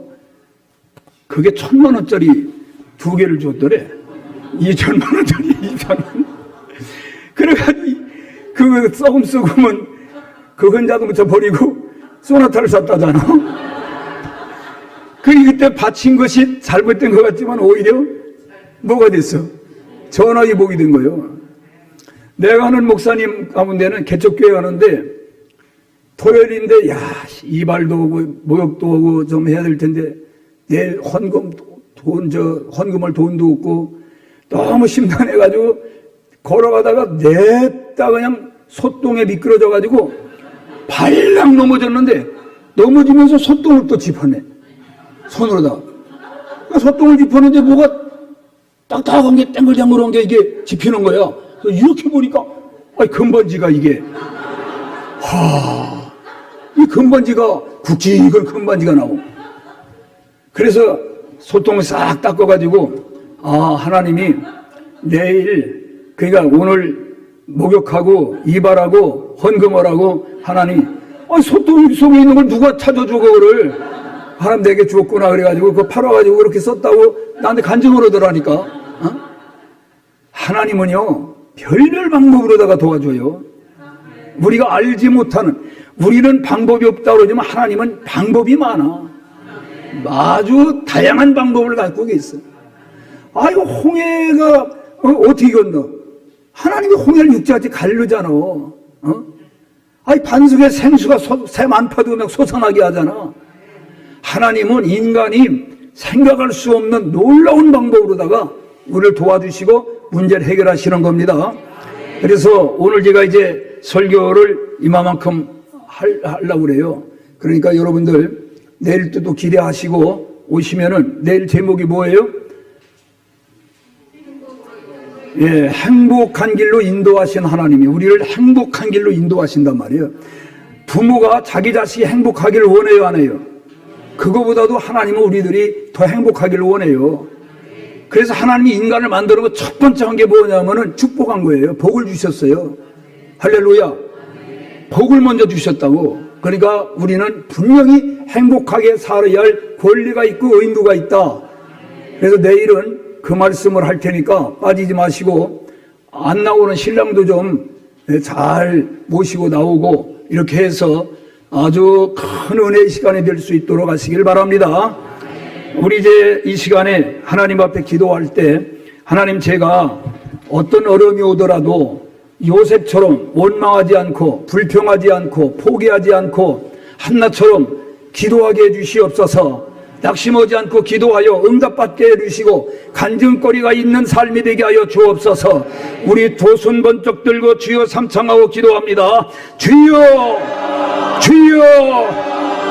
그게 1,000만 원짜리 2개를 줬더래. 2,000만 원짜리 2,000만. 그래가지고 그 썩으면 그 흔자동차 버리고 소나타를 샀다잖아. 그때 바친 것이 잘못된 것 같지만 오히려 뭐가 됐어? 전화위복이 된 거예요. 내가 아는 목사님 가운데는 개척교회 가는데 토요일인데 이발도 오고 모욕도 오고 좀 해야 될 텐데 내일 헌금할 돈도 없고 너무 심란해가지고 걸어가다가 냅다 그냥 소똥에 미끄러져가지고 발랑 넘어졌는데, 넘어지면서 소똥을 또 짚었네. 손으로다가. 소똥을 짚었는데 뭐가 딱딱한 게 땡글땡글한 게 이게 짚히는 거야. 이렇게 보니까 금반지가 이게 이 금반지가 굵직한 금반지가 나오고. 그래서 소똥을 싹 닦아가지고 하나님이 내일, 그러니까 오늘 목욕하고 이발하고 헌금하라고 하나님, 소똥 속에 있는 걸 누가 찾아줘 그거를. 하나님 내게 주었구나 그래가지고 그거 팔아가지고 그렇게 썼다고 나한테 간증을 하더라니까. 하나님은요 별별 방법으로다가 도와줘요. 우리가 알지 못하는, 우리는 방법이 없다고 그러지만 하나님은 방법이 많아. 아주 다양한 방법을 갖고 있어. 이거 홍해가 어떻게 건너? 하나님이 홍해를 육지같이 가르잖아. 반석에 생수가 새 만파도 막 솟아나게 하잖아. 하나님은 인간이 생각할 수 없는 놀라운 방법으로다가 우리를 도와주시고 문제를 해결하시는 겁니다. 그래서 오늘 제가 이제 설교를 이만큼 하려고 그래요. 그러니까 여러분들 내일 또 기대하시고 오시면은, 내일 제목이 뭐예요? 예, 행복한 길로 인도하신 하나님이 우리를 행복한 길로 인도하신단 말이에요. 부모가 자기 자식이 행복하기를 원해요, 안 해요? 그거보다도 하나님은 우리들이 더 행복하기를 원해요. 그래서 하나님이 인간을 만드는 거 첫 번째 한 게 뭐냐면은 축복한 거예요. 복을 주셨어요. 할렐루야. 복을 먼저 주셨다고. 그러니까 우리는 분명히 행복하게 살아야 할 권리가 있고 의무가 있다. 그래서 내일은 그 말씀을 할 테니까 빠지지 마시고 안 나오는 신랑도 좀 잘 모시고 나오고 이렇게 해서 아주 큰 은혜의 시간이 될 수 있도록 하시길 바랍니다. 우리 이제 이 시간에 하나님 앞에 기도할 때 하나님, 제가 어떤 어려움이 오더라도 요셉처럼 원망하지 않고 불평하지 않고 포기하지 않고 한나처럼 기도하게 해주시옵소서. 낙심하지 않고 기도하여 응답받게 해주시고 간증거리가 있는 삶이 되게 하여 주옵소서. 우리 두 손 번쩍 들고 주여 삼창하고 기도합니다. 주여, 주여,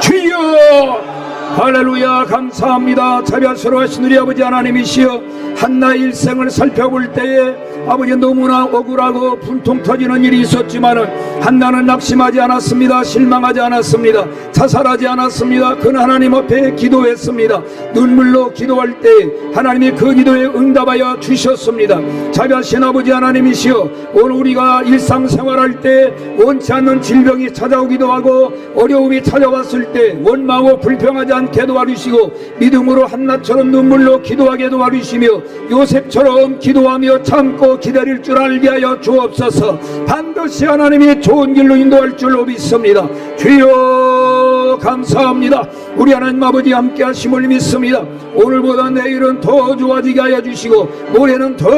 주여. 할렐루야. 감사합니다. 자비하시는 우리 아버지 하나님이시여, 한나의 일생을 살펴볼 때에 아버지 너무나 억울하고 분통 터지는 일이 있었지만은 한나는 낙심하지 않았습니다. 실망하지 않았습니다. 자살하지 않았습니다. 그는 하나님 앞에 기도했습니다. 눈물로 기도할 때 하나님이 그 기도에 응답하여 주셨습니다. 자비하신 아버지 하나님이시여, 오늘 우리가 일상생활할 때 원치 않는 질병이 찾아오기도 하고 어려움이 찾아왔을 때 원망하고 불평하지 않게 도와주시고 믿음으로 한나처럼 눈물로 기도하게 도와주시며 요셉처럼 기도하며 참고 기다릴 줄 알게 하여 주옵소서. 반드시 하나님이 좋은 길로 인도할 줄로 믿습니다. 주여 감사합니다. 우리 하나님 아버지 함께 하심을 믿습니다. 오늘보다 내일은 더 좋아지게 하여 주시고 모레는 더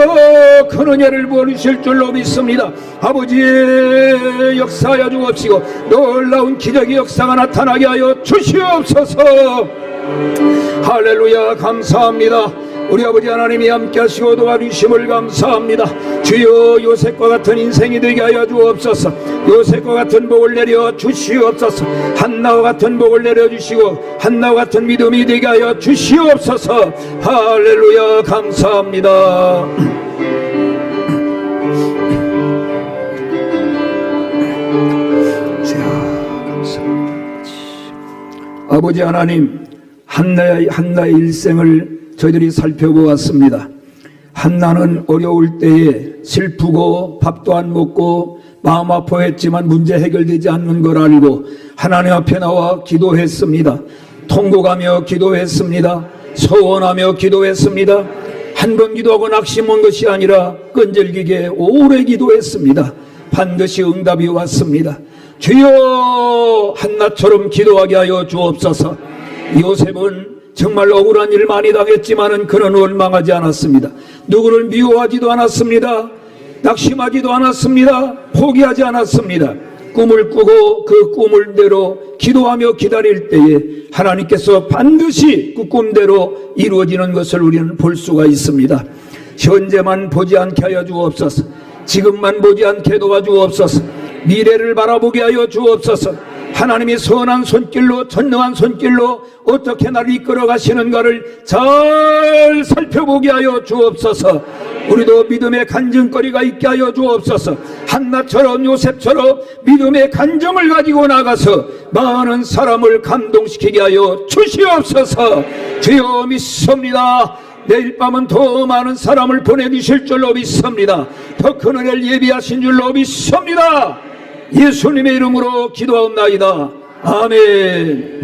큰 은혜를 부어주실 줄로 믿습니다. 아버지의 역사하여 주옵시고 놀라운 기적의 역사가 나타나게 하여 주시옵소서. 할렐루야. 감사합니다. 우리 아버지 하나님이 함께 하시고 도와주심을 감사합니다. 주여, 요셉과 같은 인생이 되게 하여 주옵소서. 요셉과 같은 복을 내려 주시옵소서. 한나와 같은 복을 내려 주시고 한나와 같은 믿음이 되게 하여 주시옵소서. 할렐루야. 감사합니다. 아버지 하나님, 한나의 일생을 저희들이 살펴보았습니다. 한나는 어려울 때에 슬프고 밥도 안 먹고 마음 아파했지만 문제 해결되지 않는 걸 알고 하나님 앞에 나와 기도했습니다. 통곡하며 기도했습니다. 서원하며 기도했습니다. 한 번 기도하고 낙심한 것이 아니라 끈질기게 오래 기도했습니다. 반드시 응답이 왔습니다. 주여, 한나처럼 기도하게 하여 주옵소서. 요셉은 정말 억울한 일 많이 당했지만은 그는 원망하지 않았습니다. 누구를 미워하지도 않았습니다. 낙심하지도 않았습니다. 포기하지 않았습니다. 꿈을 꾸고 그 꿈을대로 기도하며 기다릴 때에 하나님께서 반드시 그 꿈대로 이루어지는 것을 우리는 볼 수가 있습니다. 현재만 보지 않게 하여 주옵소서. 지금만 보지 않게 도와주옵소서. 미래를 바라보게 하여 주옵소서. 하나님이 선한 손길로 전능한 손길로 어떻게 나를 이끌어 가시는가를 잘 살펴보게 하여 주옵소서. 우리도 믿음의 간증거리가 있게 하여 주옵소서. 한나처럼 요셉처럼 믿음의 간증을 가지고 나가서 많은 사람을 감동시키게 하여 주시옵소서. 주여 믿습니다. 내일 밤은 더 많은 사람을 보내주실 줄로 믿습니다. 더 큰 은혜를 예비하신 줄로 믿습니다. 예수님의 이름으로 기도하옵나이다. 아멘.